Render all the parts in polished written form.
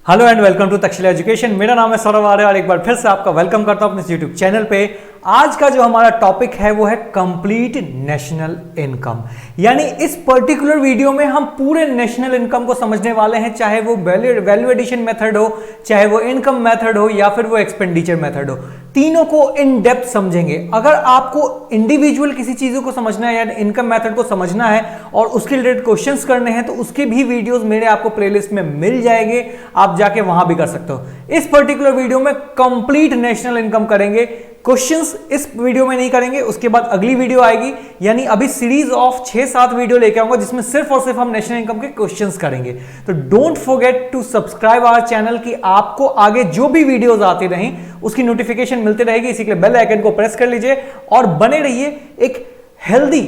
Hello and welcome to Takshashila education. मेरा नाम है सौरभ आर्य और एक बार फिर से आपका वेलकम करता हूं अपने यूट्यूब चैनल पे। आज का जो हमारा टॉपिक है वो है कंप्लीट नेशनल इनकम। यानी इस पर्टिकुलर वीडियो में हम पूरे नेशनल इनकम को समझने वाले हैं, चाहे वो वैल्यू एडिशन मेथड हो, चाहे वो इनकम मेथड हो या फिर वो एक्सपेंडिचर मेथड हो, तीनों को इन डेप्थ समझेंगे। अगर आपको इंडिविजुअल किसी चीजों को समझना है या इनकम मेथड को समझना है और उसके रिलेटेड क्वेश्चंस करने हैं तो उसके भी वीडियोस मेरे आपको प्लेलिस्ट में मिल जाएंगे, आप जाके वहां भी कर सकते हो। इस पर्टिकुलर वीडियो में कंप्लीट नेशनल इनकम करेंगे, क्वेश्चंस इस वीडियो में नहीं करेंगे, उसके बाद अगली वीडियो आएगी। यानी अभी सीरीज ऑफ 6-7 वीडियो लेके आऊंगा जिसमें सिर्फ और सिर्फ हम नेशनल इनकम के क्वेश्चंस करेंगे। तो don't forget to subscribe our channel कि आपको आगे जो भी वीडियोस आती रहें उसकी नोटिफिकेशन मिलती रहेगी। इसी के लिए बेल आइकन को प्रेस कर लीजिए और बने रहिए। एक हेल्दी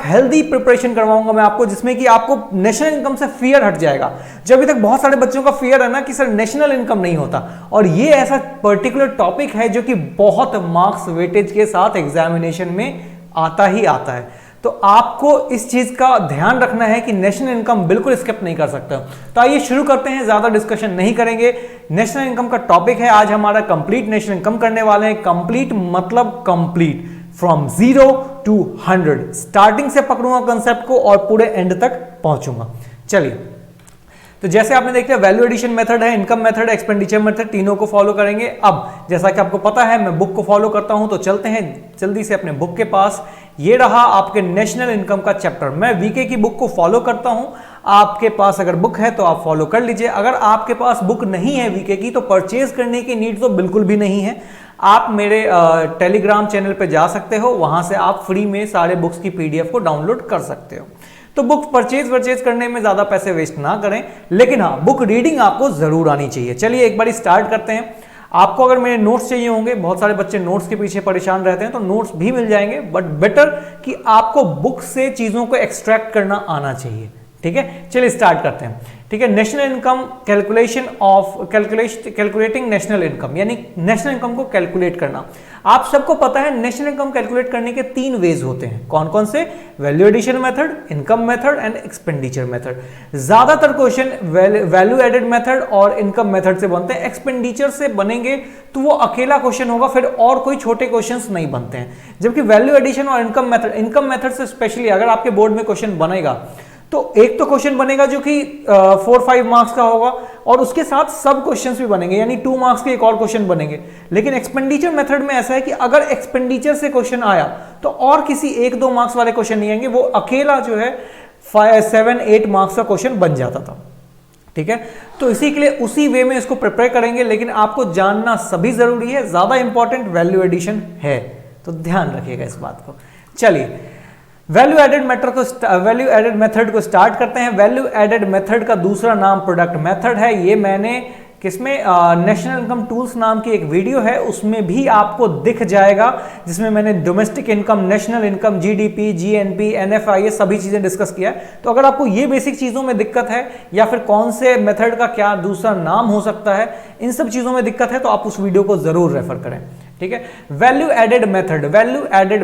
हेल्दी प्रिपरेशन करवाऊंगा मैं आपको, जिसमें कि आपको नेशनल इनकम से फियर हट जाएगा। जो अभी तक बहुत सारे बच्चों का फियर है ना कि सर नेशनल इनकम नहीं होता, और ये ऐसा पर्टिकुलर टॉपिक है जो कि बहुत मार्क्स वेटेज के साथ एग्जामिनेशन में आता ही आता है। तो आपको इस चीज का ध्यान रखना है कि नेशनल इनकम बिल्कुल स्किप नहीं कर सकते। तो आइए शुरू करते हैं, ज्यादा डिस्कशन नहीं करेंगे। नेशनल इनकम का टॉपिक है आज हमारा कंप्लीट नेशनल इनकम करने वाले हैं। कंप्लीट मतलब कंप्लीट, फ्रॉम 0 to 100, स्टार्टिंग से पकड़ूंगा कंसेप्ट को और पूरे एंड तक पहुंचूंगा। चलिए, तो जैसे आपने देखा वैल्यू एडिशन मेथड है, इनकम मेथड है, एक्सपेंडिचर मेथड, तीनों को फॉलो करेंगे। अब जैसा कि आपको पता है मैं बुक को फॉलो करता हूं, तो चलते हैं जल्दी से अपने बुक के पास। ये रहा आपके नेशनल इनकम का चैप्टर। मैं वीके की बुक को फॉलो करता हूं, आपके पास अगर बुक है तो आप फॉलो कर लीजिए। अगर आपके पास बुक नहीं है वीके की तो परचेज करने की नीड तो बिल्कुल भी नहीं है। आप मेरे टेलीग्राम चैनल पे जा सकते हो, वहां से आप फ्री में सारे बुक्स की पीडीएफ को डाउनलोड कर सकते हो। तो बुक परचेज करने में ज्यादा पैसे वेस्ट ना करें, लेकिन हाँ बुक रीडिंग आपको जरूर आनी चाहिए। चलिए एक बार स्टार्ट करते हैं। आपको अगर मेरे नोट्स चाहिए होंगे, बहुत सारे बच्चे नोट्स के पीछे परेशान रहते हैं, तो नोट्स भी मिल जाएंगे, बट बेटर कि आपको बुक से चीजों को एक्सट्रैक्ट करना आना चाहिए। ठीक है, चलिए स्टार्ट करते हैं। ठीक है, national income calculation of calculating national income, यानी नेशनल इनकम को कैलकुलेट करना। आप सबको पता है नेशनल इनकम कैलकुलेट करने के 3 वेज होते हैं। कौन कौन से? Value addition method, income method and expenditure method. ज्यादातर क्वेश्चन वैल्यू एडेड मेथड और इनकम मेथड से बनते हैं। एक्सपेंडिचर से बनेंगे तो वो अकेला क्वेश्चन होगा, फिर और कोई छोटे क्वेश्चन नहीं बनते हैं। जबकि वैल्यू एडिशन और इनकम मेथड से स्पेशली अगर आपके बोर्ड में क्वेश्चन बनेगा तो एक तो क्वेश्चन बनेगा जो कि 4-5 मार्क्स का होगा, और उसके साथ सब क्वेश्चंस भी बनेंगे, यानी 2 मार्क्स के एक और क्वेश्चन बनेंगे। लेकिन एक्सपेंडिचर मेथड में ऐसा है कि अगर एक्सपेंडिचर से क्वेश्चन आया तो और किसी 1-2 मार्क्स वाले क्वेश्चन नहीं आएंगे, वो अकेला जो है 7-8 मार्क्स का क्वेश्चन बन जाता था। ठीक है, तो इसी के लिए उसी वे में इसको प्रिपेयर करेंगे, लेकिन आपको जानना सभी जरूरी है। ज्यादा इंपॉर्टेंट वैल्यू एडिशन है, तो ध्यान रखिएगा इस बात को। चलिए वैल्यू एडेड मेथड को स्टार्ट करते हैं। वैल्यू एडेड मेथड का दूसरा नाम प्रोडक्ट मेथड है। ये मैंने किसमें नेशनल इनकम टूल्स नाम की एक वीडियो है, उसमें भी आपको दिख जाएगा, जिसमें मैंने domestic income, national income, GDP, GNP, NFI, ये सभी चीजें डिस्कस किया है। तो अगर आपको ये बेसिक चीजों में दिक्कत है या फिर कौन से मेथड का क्या दूसरा नाम हो सकता है, इन सब चीजों में दिक्कत है, तो आप उस वीडियो को जरूर रेफर करें। ठीक है, वैल्यू एडेड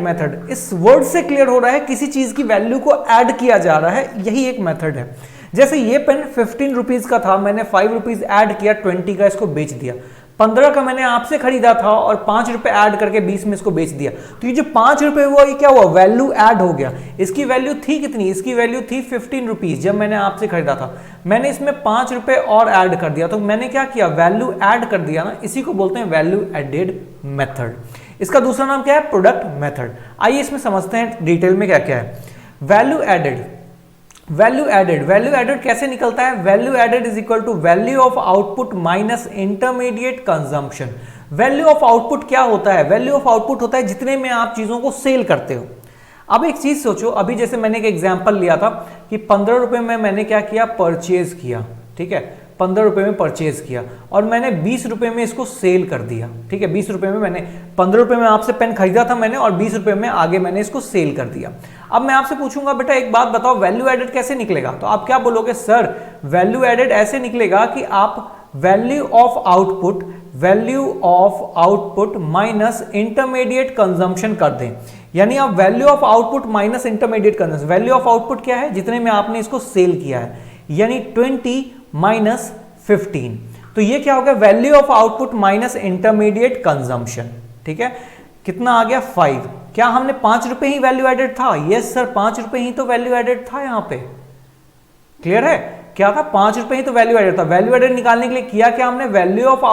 मेथड इस वर्ड से क्लियर हो रहा है किसी चीज की वैल्यू को ऐड किया जा रहा है, यही एक मेथड है। जैसे ये पेन 15 रुपीज का था, मैंने 5 रुपीज ऐड किया, 20 का इसको बेच दिया। 15 का मैंने आपसे खरीदा था और 5 रुपए ऐड करके 20 में इसको बेच दिया। तो ये जो 5 रुपए हुआ, ये क्या हुआ? वैल्यू ऐड हो गया। इसकी वैल्यू थी कितनी? इसकी वैल्यू थी 15 रुपीज जब मैंने आपसे खरीदा था। मैंने इसमें 5 रुपए और ऐड कर दिया, तो मैंने क्या किया? वैल्यू ऐड कर दिया ना, इसी को बोलते हैं वैल्यू एडेड मेथड। इसका दूसरा नाम क्या है? Product method. आइए इसमें समझते हैं डिटेल में क्या क्या है। वैल्यू एडेड कैसे निकलता है? Value added is equal to value of output minus intermediate consumption. Value of output क्या होता है? वैल्यू ऑफ आउटपुट होता है जितने में आप चीजों को सेल करते हो। अब एक चीज सोचो, अभी जैसे मैंने एक एग्जांपल लिया था कि 15 रुपए में मैंने क्या किया? परचेज किया। ठीक है, 15 रुपए में परचेज किया और मैंने 20 रुपए में इसको सेल कर दिया। ठीक है, 20 रुपए में मैंने 15 रुपए में आपसे पेन खरीदा था मैंने, और 20 रुपए में आगे मैंने इसको सेल कर दिया। अब मैं आपसे पूछूंगा बेटा एक बात बताओ, वैल्यू एडेड कैसे निकलेगा? तो आप क्या बोलोगे? सर वैल्यू एडेड ऐसे निकलेगा कि आप value of output minus intermediate consumption कर दें। यानी आप value of output minus intermediate consumption, value of output क्या है? जितने में आपने इसको सेल किया है, यानी 20 माइनस 15। तो ये क्या हो गया, value of output minus intermediate consumption. ठीक है, कितना आ गया 5। क्या हमने 5 रुपए ही वैल्यू एडेड था? यस सर, 5 रुपए ही तो वैल्यू एडेड था यहां पे। क्लियर है, क्या था, 5 रुपए ही तो वैल्यू एडेड था। वैल्यू एडेड निकालने के लिए किया क्या हमने, value of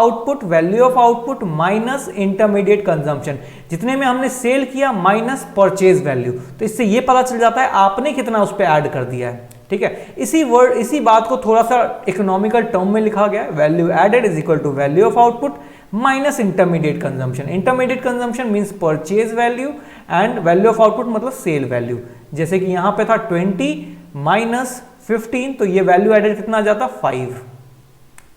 output minus intermediate consumption, जितने में हमने सेल किया माइनस परचेज वैल्यू। तो इससे ये पता चल जाता है आपने कितना उस पर ऐड कर दिया है। ठीक है, इसी बात को थोड़ा सा इकोनॉमिकल टर्म में लिखा गया है, value added is equal to value of output minus intermediate consumption. Intermediate consumption means purchase value and value of output मतलब सेल वैल्यू। जैसे कि यहां पे था 20 माइनस 15, तो ये वैल्यू एडेड कितना आ जाता, 5।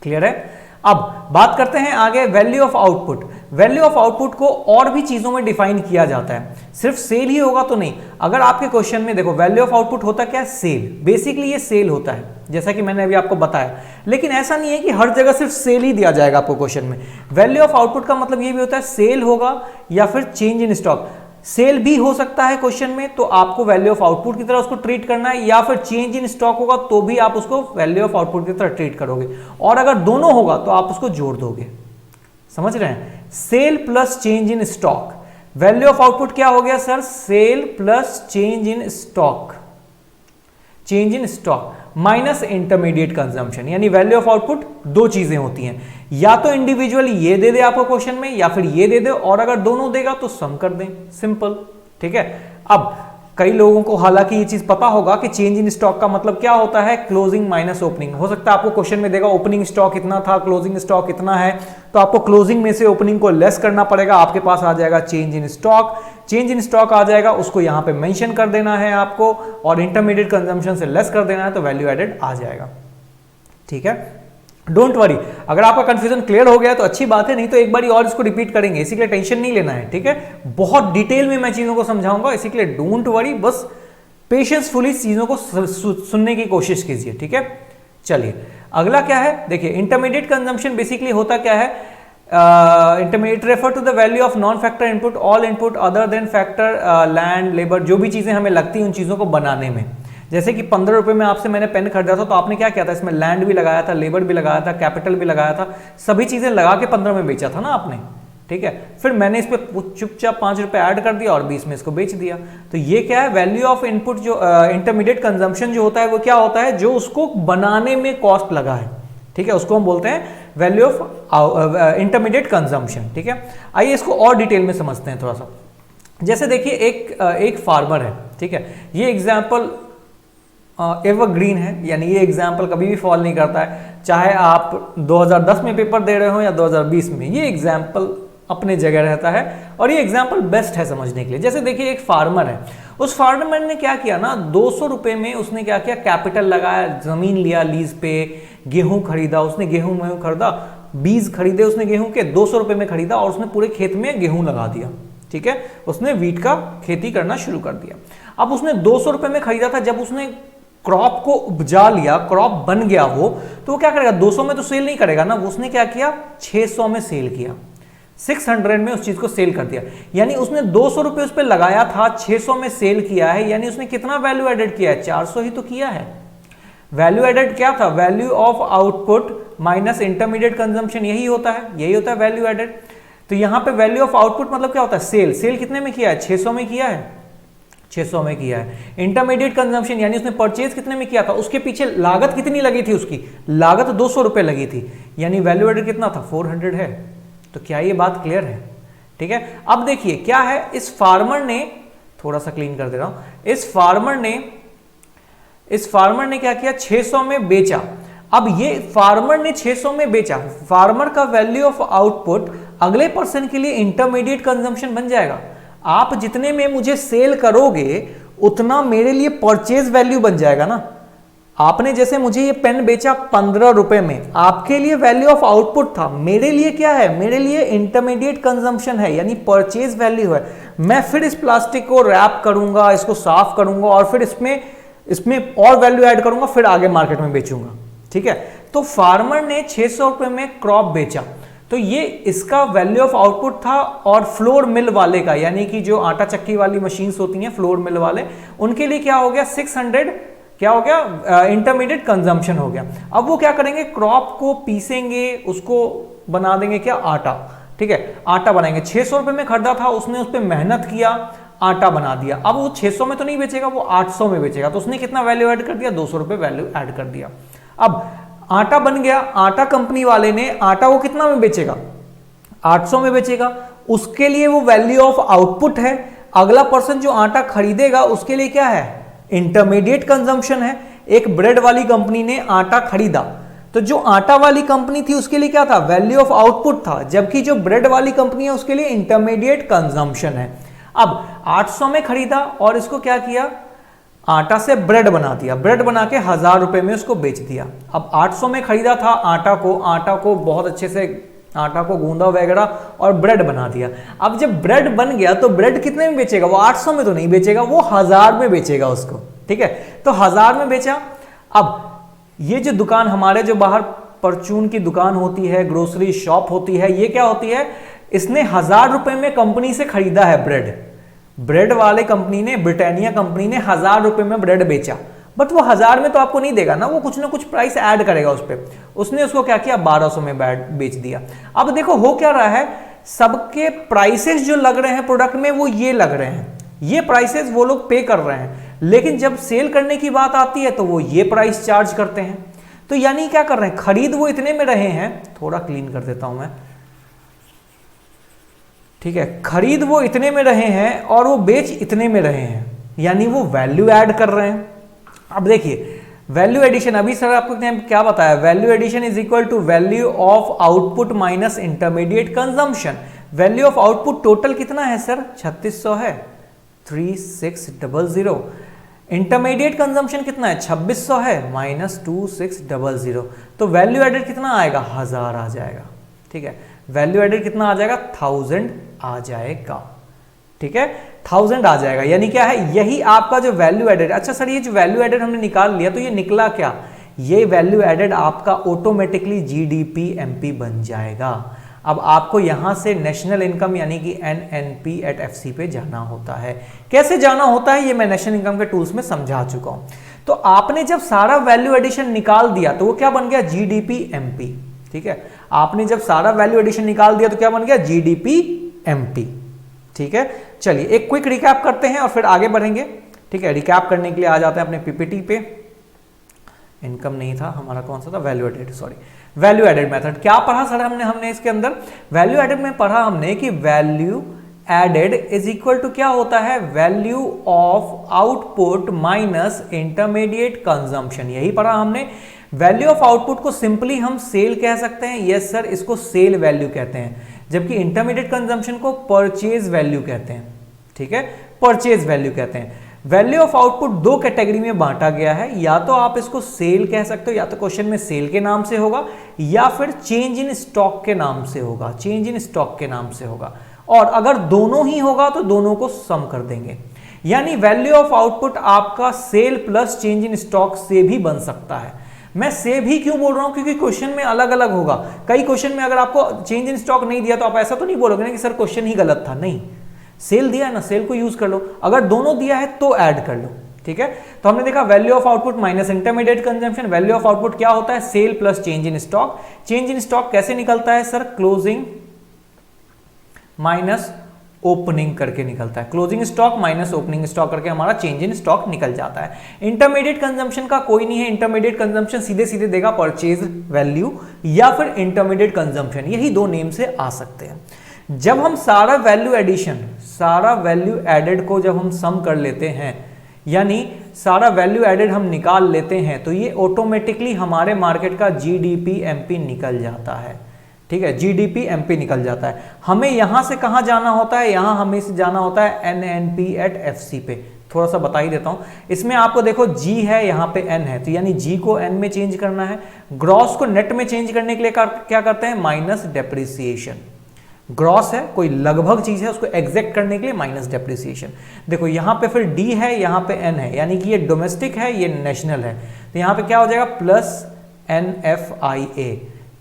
क्लियर है। अब बात करते हैं आगे value of output. Value of output को और भी चीजों में डिफाइन किया जाता है, सिर्फ सेल ही होगा तो नहीं। अगर आपके क्वेश्चन में देखो वैल्यू ऑफ आउटपुट होता क्या है, सेल, बेसिकली ये सेल होता है, जैसा कि मैंने अभी आपको बताया। लेकिन ऐसा नहीं है कि हर जगह सिर्फ सेल ही दिया जाएगा आपको क्वेश्चन में। वैल्यू ऑफ आउटपुट का मतलब ये भी होता है सेल होगा या फिर चेंज इन स्टॉक। सेल भी हो सकता है क्वेश्चन में, तो आपको वैल्यू ऑफ आउटपुट की तरह उसको ट्रीट करना है, या फिर चेंज इन स्टॉक होगा तो भी आप उसको वैल्यू ऑफ आउटपुट की तरह ट्रीट करोगे, और अगर दोनों होगा तो आप उसको जोड़ दोगे। समझ रहे हैं, sale plus change in stock. Value of output क्या हो गया sir, sale plus change in stock, change in stock minus intermediate consumption. यानी वैल्यू ऑफ आउटपुट दो चीजें होती हैं, या तो इंडिविजुअली ये दे दे आपको क्वेश्चन में, या फिर ये दे दे, और अगर दोनों देगा तो सम कर दें, सिंपल। ठीक है, अब कई लोगों को हालांकि ये चीज पता होगा कि चेंज इन स्टॉक का मतलब क्या होता है, क्लोजिंग माइनस ओपनिंग। हो सकता है आपको क्वेश्चन में देगा ओपनिंग स्टॉक इतना था, क्लोजिंग स्टॉक इतना है, तो आपको क्लोजिंग में से ओपनिंग को लेस करना पड़ेगा, आपके पास आ जाएगा change in stock. Change in stock आ जाएगा, उसको यहां पे मेंशन कर देना है आपको, और इंटरमीडिएट कंजम्पशन से लेस कर देना है, तो वैल्यू एडेड आ जाएगा। ठीक है, डोंट वरी, अगर आपका कंफ्यूजन क्लियर हो गया तो अच्छी बात है, नहीं तो एक बार और इसको रिपीट करेंगे, इसी के लिए टेंशन नहीं लेना है। ठीक है, बहुत डिटेल में मैं चीजों को समझाऊंगा, इसी के लिए डोंट वरी, बस पेशेंसफुली चीजों को सुनने की कोशिश कीजिए। ठीक है, चलिए अगला क्या है, देखिए इंटरमीडिएट कंजम्पशन बेसिकली होता क्या है, intermediate refer to the value of non factor input, all input other than factor, land, labour, जो भी चीजें हमें लगती हैं उन चीजों को बनाने में। जैसे कि 15 रुपए में आपसे मैंने पेन खरीदा था, तो आपने क्या किया था, इसमें लैंड भी लगाया था, लेबर भी लगाया था, कैपिटल भी लगाया था, सभी चीजें लगा के 15 में बेचा था ना आपने। ठीक है, फिर मैंने इस पे चुपचाप 5 रुपए ऐड कर दिया और 20 में इसको बेच दिया। तो ये क्या है, वैल्यू ऑफ इनपुट, जो इंटरमीडिएट कंजम्पशन जो होता है वो क्या होता है, जो उसको बनाने में कॉस्ट लगा है। ठीक है, उसको हम बोलते हैं वैल्यू ऑफ इंटरमीडिएट कंजम्पशन। ठीक है, आइए इसको और डिटेल में समझते हैं थोड़ा सा। जैसे देखिए एक फार्मर है, ठीक है, ये एग्जाम्पल एवरग्रीन है, यानी ये एग्जाम्पल कभी भी फॉल नहीं करता है, चाहे आप 2010 में पेपर दे रहे हो या 2020 में, ये एग्जाम्पल अपने जगह रहता है, और ये एग्जाम्पल बेस्ट है समझने के लिए। जैसे देखिए एक फार्मर है, उस फार्मर ने क्या किया ना, 200 रुपए में उसने क्या किया, कैपिटल लगाया, जमीन लिया लीज पे, गेहूं खरीदा, उसने गेहूं खरीदा, बीज खरीदे उसने गेहूं के, 200 रुपए में खरीदा, और उसने पूरे खेत में गेहूं लगा दिया। ठीक है, उसने वीट का खेती करना शुरू कर दिया। अब उसने 200 रुपए में खरीदा था, जब उसने क्रॉप को उपजा लिया, क्रॉप बन गया वो, तो वो क्या करेगा, 200 में तो सेल नहीं करेगा ना, उसने क्या किया, 600 में सेल किया, 600 में उस चीज को सेल कर दिया। यानी उसने 200 रुपए उस पर लगाया था, 600 में सेल किया है, यानी उसने कितना वैल्यू एडेड किया है, 400 ही तो किया है। वैल्यू एडेड क्या था, value of output minus intermediate consumption, यही होता है वैल्यू एडेड। तो यहां पे वैल्यू ऑफ आउटपुट मतलब क्या होता है, सेल, सेल कितने में किया है, 600 में किया है, 600 में किया है। इंटरमीडिएट कंजम्पशन यानी उसने परचेज कितने में किया था, उसके पीछे लागत कितनी लगी थी, उसकी लागत 200 रुपए लगी थी, यानी वैल्यू एडेड कितना था, 400 है। तो क्या ये बात क्लियर है? ठीक है, अब देखिए क्या है, इस फार्मर ने, थोड़ा सा क्लीन कर दे रहा हूं, इस फार्मर ने क्या किया, 600 में बेचा। अब ये फार्मर ने 600 में बेचा, फार्मर का वैल्यू ऑफ आउटपुट अगले पर्सन के लिए इंटरमीडिएट कंजम्पशन बन जाएगा। आप जितने में मुझे सेल करोगे उतना मेरे लिए परचेज वैल्यू बन जाएगा ना। आपने जैसे मुझे ये पेन बेचा 15 रुपए में, आपके लिए वैल्यू ऑफ आउटपुट था, मेरे लिए क्या है, मेरे लिए इंटरमीडिएट कंजम्पशन है, यानी परचेज वैल्यू है। मैं फिर इस प्लास्टिक को रैप करूंगा, इसको साफ करूंगा, और फिर इसमें और वैल्यू ऐड करूंगा, फिर आगे मार्केट में बेचूंगा। ठीक है, तो फार्मर ने 600 रुपए में क्रॉप बेचा, तो ये इसका वैल्यू ऑफ आउटपुट था। और फ्लोर मिल वाले का, यानी कि जो आटा चक्की वाली मशीन्स होती हैं, फ्लोर मिल वाले, उनके लिए क्या हो गया, 600 क्या हो गया, इंटरमीडिएट कंजम्पशन हो गया। अब वो क्या करेंगे, क्रॉप को पीसेंगे, उसको बना देंगे क्या, आटा। ठीक है, आटा बनाएंगे। 600 रुपए में खरीदा था उसने, उस पर मेहनत किया, आटा बना दिया। अब वो 600 में तो नहीं बेचेगा, वो 800 में बेचेगा, तो उसने कितना वैल्यू ऐड कर दिया, 200 रुपए वैल्यू ऐड कर दिया। अब आटा बन गया, आटा कंपनी वाले ने आटा वो कितना में बेचेगा, 800 में बेचेगा। उसके लिए वो वैल्यू ऑफ आउटपुट है। अगला पर्सन जो आटा खरीदेगा उसके लिए क्या है, इंटरमीडिएट कंजम्पशन है। एक ब्रेड वाली कंपनी ने आटा खरीदा, तो जो आटा वाली कंपनी थी उसके लिए क्या था, वैल्यू ऑफ आउटपुट था, जबकि जो ब्रेड वाली कंपनी है उसके लिए इंटरमीडिएट कंजम्पशन है। अब 800 में खरीदा और इसको क्या किया, आटा से ब्रेड बना दिया, ब्रेड बना के 1000 रुपए में उसको बेच दिया। अब 800 में खरीदा था आटा को बहुत अच्छे से आटा को गूंदा वगैरह और ब्रेड बना दिया। अब जब ब्रेड बन गया तो ब्रेड कितने में बेचेगा, वो 800 में तो नहीं बेचेगा, वो 1000 में बेचेगा उसको। ठीक है, तो 1000 में बेचा। अब ये जो दुकान हमारे जो बाहर परचून की दुकान होती है, ग्रोसरी शॉप होती है, ये क्या होती है, इसने 1000 रुपए में कंपनी से खरीदा है ब्रेड वाले कंपनी ने, ब्रिटानिया कंपनी ने 1000 रुपए में ब्रेड बेचा, बट वो 1000 में तो आपको नहीं देगा ना, वो कुछ ना कुछ प्राइस ऐड करेगा उस पर। उसने उसको क्या किया, 1200 में बेच दिया। अब देखो हो क्या रहा है, सबके प्राइसेस जो लग रहे हैं प्रोडक्ट में वो ये लग रहे हैं, ये प्राइसेस वो लोग पे कर रहे हैं, लेकिन जब सेल करने की बात आती है तो वो ये प्राइस चार्ज करते हैं। तो यानी क्या कर रहे हैं, खरीद वो इतने में रहे हैं, थोड़ा क्लीन कर देता हूं मैं। ठीक है, खरीद वो इतने में रहे हैं और वो बेच इतने में रहे हैं, यानी वो वैल्यू ऐड कर रहे हैं। अब देखिए वैल्यू एडिशन, अभी सर आपको क्या बताया, value addition is equal to value of output minus intermediate consumption. Value of output total कितना है सर, 3600 है, 3600। इंटरमीडिएट कंजम्पशन कितना है, 2600 है, माइनस 2600। तो वैल्यू एडेड कितना आएगा, 1000 आ जाएगा। ठीक है, वैल्यू एडेड कितना आ जाएगा, 1000 आ जाएगा। ठीक है, 1000 आ जाएगा, यानी क्या है, यही आपका जो वैल्यू एडेड। अच्छा सर ये जो वैल्यू एडेड हमने निकाल लिया तो ये निकला क्या, ये वैल्यू एडेड आपका ऑटोमेटिकली जीडीपी एमपी बन जाएगा। अब आपको यहां से नेशनल इनकम यानी कि एनएनपी एट एफसी पे जाना होता है। कैसे जाना होता है ये मैं नेशनल इनकम के टूल्स में समझा चुका हूं। तो आपने जब सारा वैल्यू एडिशन निकाल दिया तो वो क्या बन गया, जीडीपी एमपी। ठीक है, आपने जब सारा वैल्यू एडिशन निकाल दिया तो क्या बन गया, जीडीपी एमपी। ठीक है, चलिए एक क्विक रिकैप करते हैं और फिर आगे बढ़ेंगे। ठीक है, रिकैप करने के लिए आ जाते हैं अपने पीपीटी पे। इनकम नहीं था हमारा, कौन सा था, value added, sorry value added method. क्या पढ़ा सर हमने इसके अंदर, वैल्यू एडेड में पढ़ा हमने कि value added is equal to क्या होता है, value of output minus intermediate consumption, यही पढ़ा हमने। वैल्यू ऑफ आउटपुट को सिंपली हम सेल कह सकते हैं, यस सर, इसको सेल वैल्यू कहते हैं, जबकि इंटरमीडिएट कंजम्पशन को परचेज वैल्यू कहते हैं। ठीक है, परचेज वैल्यू कहते हैं। वैल्यू ऑफ आउटपुट दो कैटेगरी में बांटा गया है, या तो आप इसको सेल कह सकते हो, या तो क्वेश्चन में सेल के नाम से होगा, या फिर चेंज इन स्टॉक के नाम से होगा, चेंज इन स्टॉक के नाम से होगा। और अगर दोनों ही होगा तो दोनों को सम कर देंगे, यानी वैल्यू ऑफ आउटपुट आपका sale plus change in stock से भी बन सकता है। मैं से भी क्यों बोल रहा हूं, क्योंकि क्वेश्चन में अलग अलग होगा। कई क्वेश्चन में अगर आपको चेंज इन स्टॉक नहीं दिया तो आप ऐसा तो नहीं बोलोगे ना कि सर क्वेश्चन ही गलत था, नहीं, सेल दिया है ना, सेल को यूज कर लो, अगर दोनों दिया है तो ऐड कर लो। ठीक है, तो हमने देखा value of output minus intermediate consumption. Value of output क्या होता है, sale plus change in stock. Change in stock कैसे निकलता है सर, क्लोजिंग माइनस ओपनिंग करके निकलता है, closing stock minus opening stock करके हमारा चेंज इन स्टॉक निकल जाता है। इंटरमीडिएट कंजम्पशन का कोई नहीं है, इंटरमीडिएट कंजम्पशन सीधे सीधे देगा परचेज वैल्यू या फिर इंटरमीडिएट कंजम्पशन, यही दो नेम से आ सकते हैं। जब हम सारा वैल्यू एडिशन, सारा वैल्यू एडेड को जब हम सम कर लेते हैं, यानी सारा वैल्यू एडेड हम निकाल लेते हैं, तो ये ऑटोमेटिकली हमारे मार्केट का जीडीपी एमपी निकल जाता है। ठीक है, जीडीपी एमपी निकल जाता है। हमें यहां से कहां जाना होता है, यहां हमें से जाना होता है एनएनपी एट एफसी पे। थोड़ा सा बता ही देता हूं, इसमें आपको देखो जी है, यहां पे एन है, तो यानी जी को एन में चेंज करना है। ग्रॉस को नेट में चेंज करने के लिए क्या करते हैं, माइनस डेप्रिसिएशन। ग्रॉस है, कोई लगभग चीज है, उसको एग्जैक्ट करने के लिए माइनस डेप्रिसिएशन। देखो यहां पे फिर डी है, यहां पे एन है, यानी कि ये डोमेस्टिक है, ये नेशनल है, तो यहां पे क्या हो जाएगा, प्लस NFIA।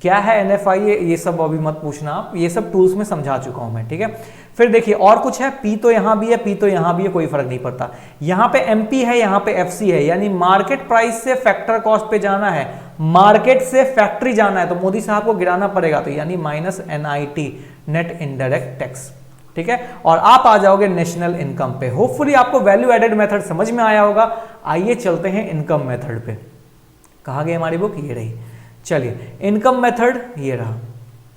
क्या है NFI ये सब अभी मत पूछना आप, ये सब टूल्स में समझा चुका हूं मैं, ठीक है। फिर देखिए और कुछ है, P तो यहां भी है, P तो यहां भी है, कोई फर्क नहीं पड़ता। यहां पे MP है, यहां पे FC है, यानी मार्केट प्राइस से फैक्टर कॉस्ट पे जाना है, मार्केट से फैक्ट्री जाना है, तो मोदी साहब को गिराना पड़ेगा, तो यानी minus NIT, net indirect tax, ठीक है। और आप आ जाओगे नेशनल इनकम पे। होपफुली आपको वैल्यू एडेड मेथड समझ में आया होगा। आइए चलते हैं इनकम मेथड पे। कहाँ गई हमारी बुक, ये रही। चलिए इनकम मेथड ये रहा,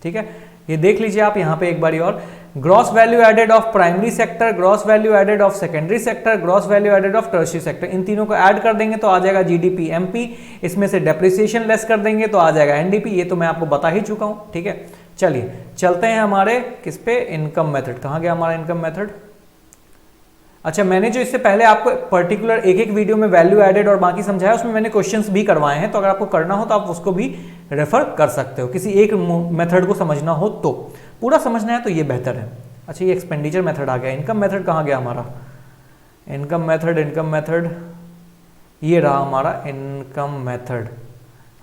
ठीक है। ये देख लीजिए आप यहाँ पे एक बारी और, gross value added of primary sector, gross value added of secondary sector, gross value added of tertiary sector, इन तीनों को ऐड कर देंगे तो आ जाएगा GDP MP, इसमें से डेप्रिसिएशन लेस कर देंगे तो आ जाएगा NDP, ये तो मैं आपको बता ही चुका हूँ, ठीक है। चलिए चलते हैं हमारे किस पे, इनकम मेथड। कहाँ गया हमारा इनकम मेथड? अच्छा, मैंने जो इससे पहले आपको पर्टिकुलर एक एक वीडियो में वैल्यू एडेड और बाकी समझाया, उसमें मैंने क्वेश्चंस भी करवाए हैं, तो अगर आपको करना हो तो आप उसको भी रेफर कर सकते हो, किसी एक मेथड को समझना हो तो। पूरा समझना है तो ये बेहतर है। अच्छा, ये एक्सपेंडिचर मेथड आ गया। इनकम मेथड कहाँ गया हमारा? इनकम मेथड ये रहा हमारा इनकम मेथड।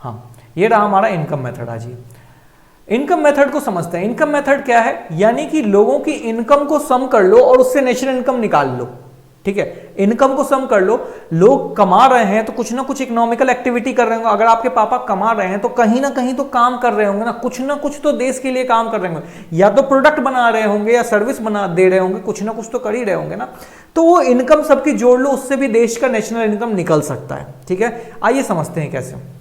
हाँ, ये रहा हमारा इनकम मेथड। आज ये इनकम मेथड को समझते हैं। इनकम मेथड क्या है? यानी कि लोगों की इनकम को सम कर लो और उससे नेशनल इनकम निकाल लो, ठीक है। इनकम को सम कर लो, लोग कमा रहे हैं तो कुछ ना कुछ इकोनॉमिकल एक्टिविटी कर रहे होंगे। अगर आपके पापा कमा रहे हैं तो कहीं ना कहीं तो काम कर रहे होंगे ना कुछ तो देश के लिए काम कर रहे होंगे, या तो प्रोडक्ट बना रहे होंगे या सर्विस बना दे रहे होंगे, कुछ ना कुछ तो कर ही रहे होंगे ना। तो वो इनकम सबकी जोड़ लो, उससे भी देश का नेशनल इनकम निकल सकता है, ठीक है। आइए समझते हैं कैसे।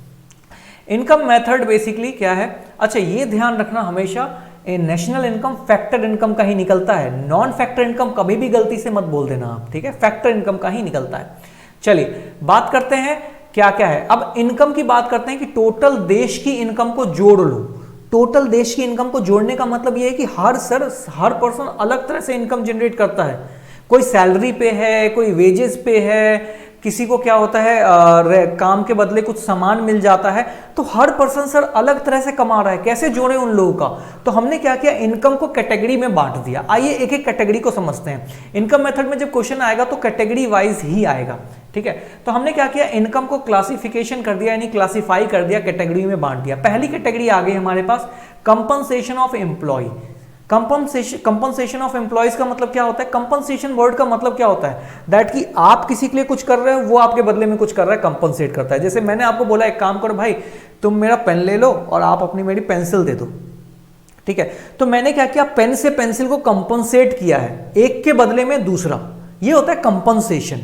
इनकम मेथड बेसिकली क्या है? अच्छा, ये ध्यान रखना हमेशा, नेशनल इनकम फैक्टर इनकम का ही निकलता है, नॉन फैक्टर इनकम कभी भी गलती से मत बोल देना आप, ठीक है। फैक्टर इनकम का ही निकलता है। चलिए बात करते हैं क्या क्या है। अब इनकम की बात करते हैं कि टोटल देश की इनकम को जोड़ लो। टोटल देश की इनकम को जोड़ने का मतलब यह है कि हर पर्सन अलग तरह से इनकम जनरेट करता है। कोई सैलरी पे है, कोई वेजेस पे है, किसी को क्या होता है काम के बदले कुछ सामान मिल जाता है। तो हर पर्सन सर अलग तरह से कमा रहा है, कैसे जोड़े उन लोगों का? तो हमने क्या किया, इनकम को कैटेगरी में बांट दिया। आइए एक एक कैटेगरी को समझते हैं। इनकम मेथड में जब क्वेश्चन आएगा तो कैटेगरी वाइज ही आएगा, ठीक है। तो हमने क्या किया, इनकम को क्लासिफिकेशन कर दिया, यानी क्लासिफाई कर दिया, कैटेगरी में बांट दिया। पहली कैटेगरी आ गई हमारे पास, compensation of employ. Compensation of employees का मतलब क्या होता है? कंपनसेशन वर्ड का मतलब क्या होता है? दैट कि आप किसी के लिए कुछ कर रहे हो, वो आपके बदले में कुछ कर रहा है, कंपनसेट करता है। जैसे मैंने आपको बोला एक काम करो भाई, तुम मेरा पेन ले लो और आप अपनी मेरी पेंसिल दे दो, ठीक है। तो मैंने क्या किया, पेन से पेंसिल को कंपनसेट किया है, एक के बदले में दूसरा। ये होता है कंपनसेशन,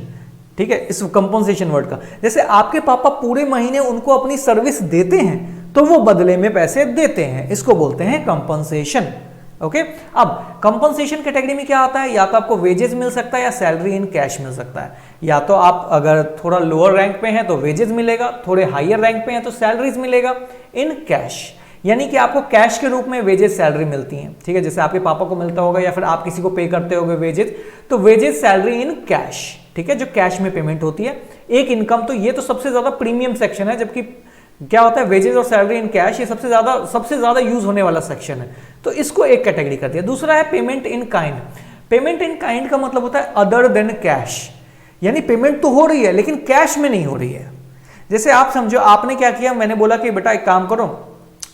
ठीक है। इस कंपनसेशन वर्ड का, जैसे आपके पापा पूरे महीने उनको अपनी सर्विस देते हैं तो वो बदले में पैसे देते हैं, इसको बोलते हैं कंपनसेशन, ओके। अब कंपनसेशन कैटेगरी में क्या आता है, या तो आपको वेजेस मिल सकता है या सैलरी इन कैश मिल सकता है। या तो आप अगर थोड़ा लोअर रैंक पे हैं तो वेजेस मिलेगा, थोड़े हायर रैंक पे हैं तो सैलरीज मिलेगा इन कैश, यानी कि आपको कैश के रूप में वेजेस सैलरी मिलती हैं, ठीक है। जैसे आपके पापा को मिलता होगा या फिर आप किसी को पे करते होगे वेजेस, तो वेजेस सैलरी इन कैश, ठीक है, जो कैश में पेमेंट होती है। एक इनकम, तो ये तो सबसे ज्यादा प्रीमियम सेक्शन है, जबकि क्या होता है वेजेस और सैलरी इन कैश, ये सबसे ज्यादा यूज होने वाला सेक्शन है, तो इसको एक कैटेगरी कर दिया। दूसरा है payment in kind. Payment in kind का मतलब होता है अदर देन कैश, यानी पेमेंट तो हो रही है लेकिन कैश में नहीं हो रही है। जैसे आप समझो, आपने क्या किया, मैंने बोला कि बेटा एक काम करो,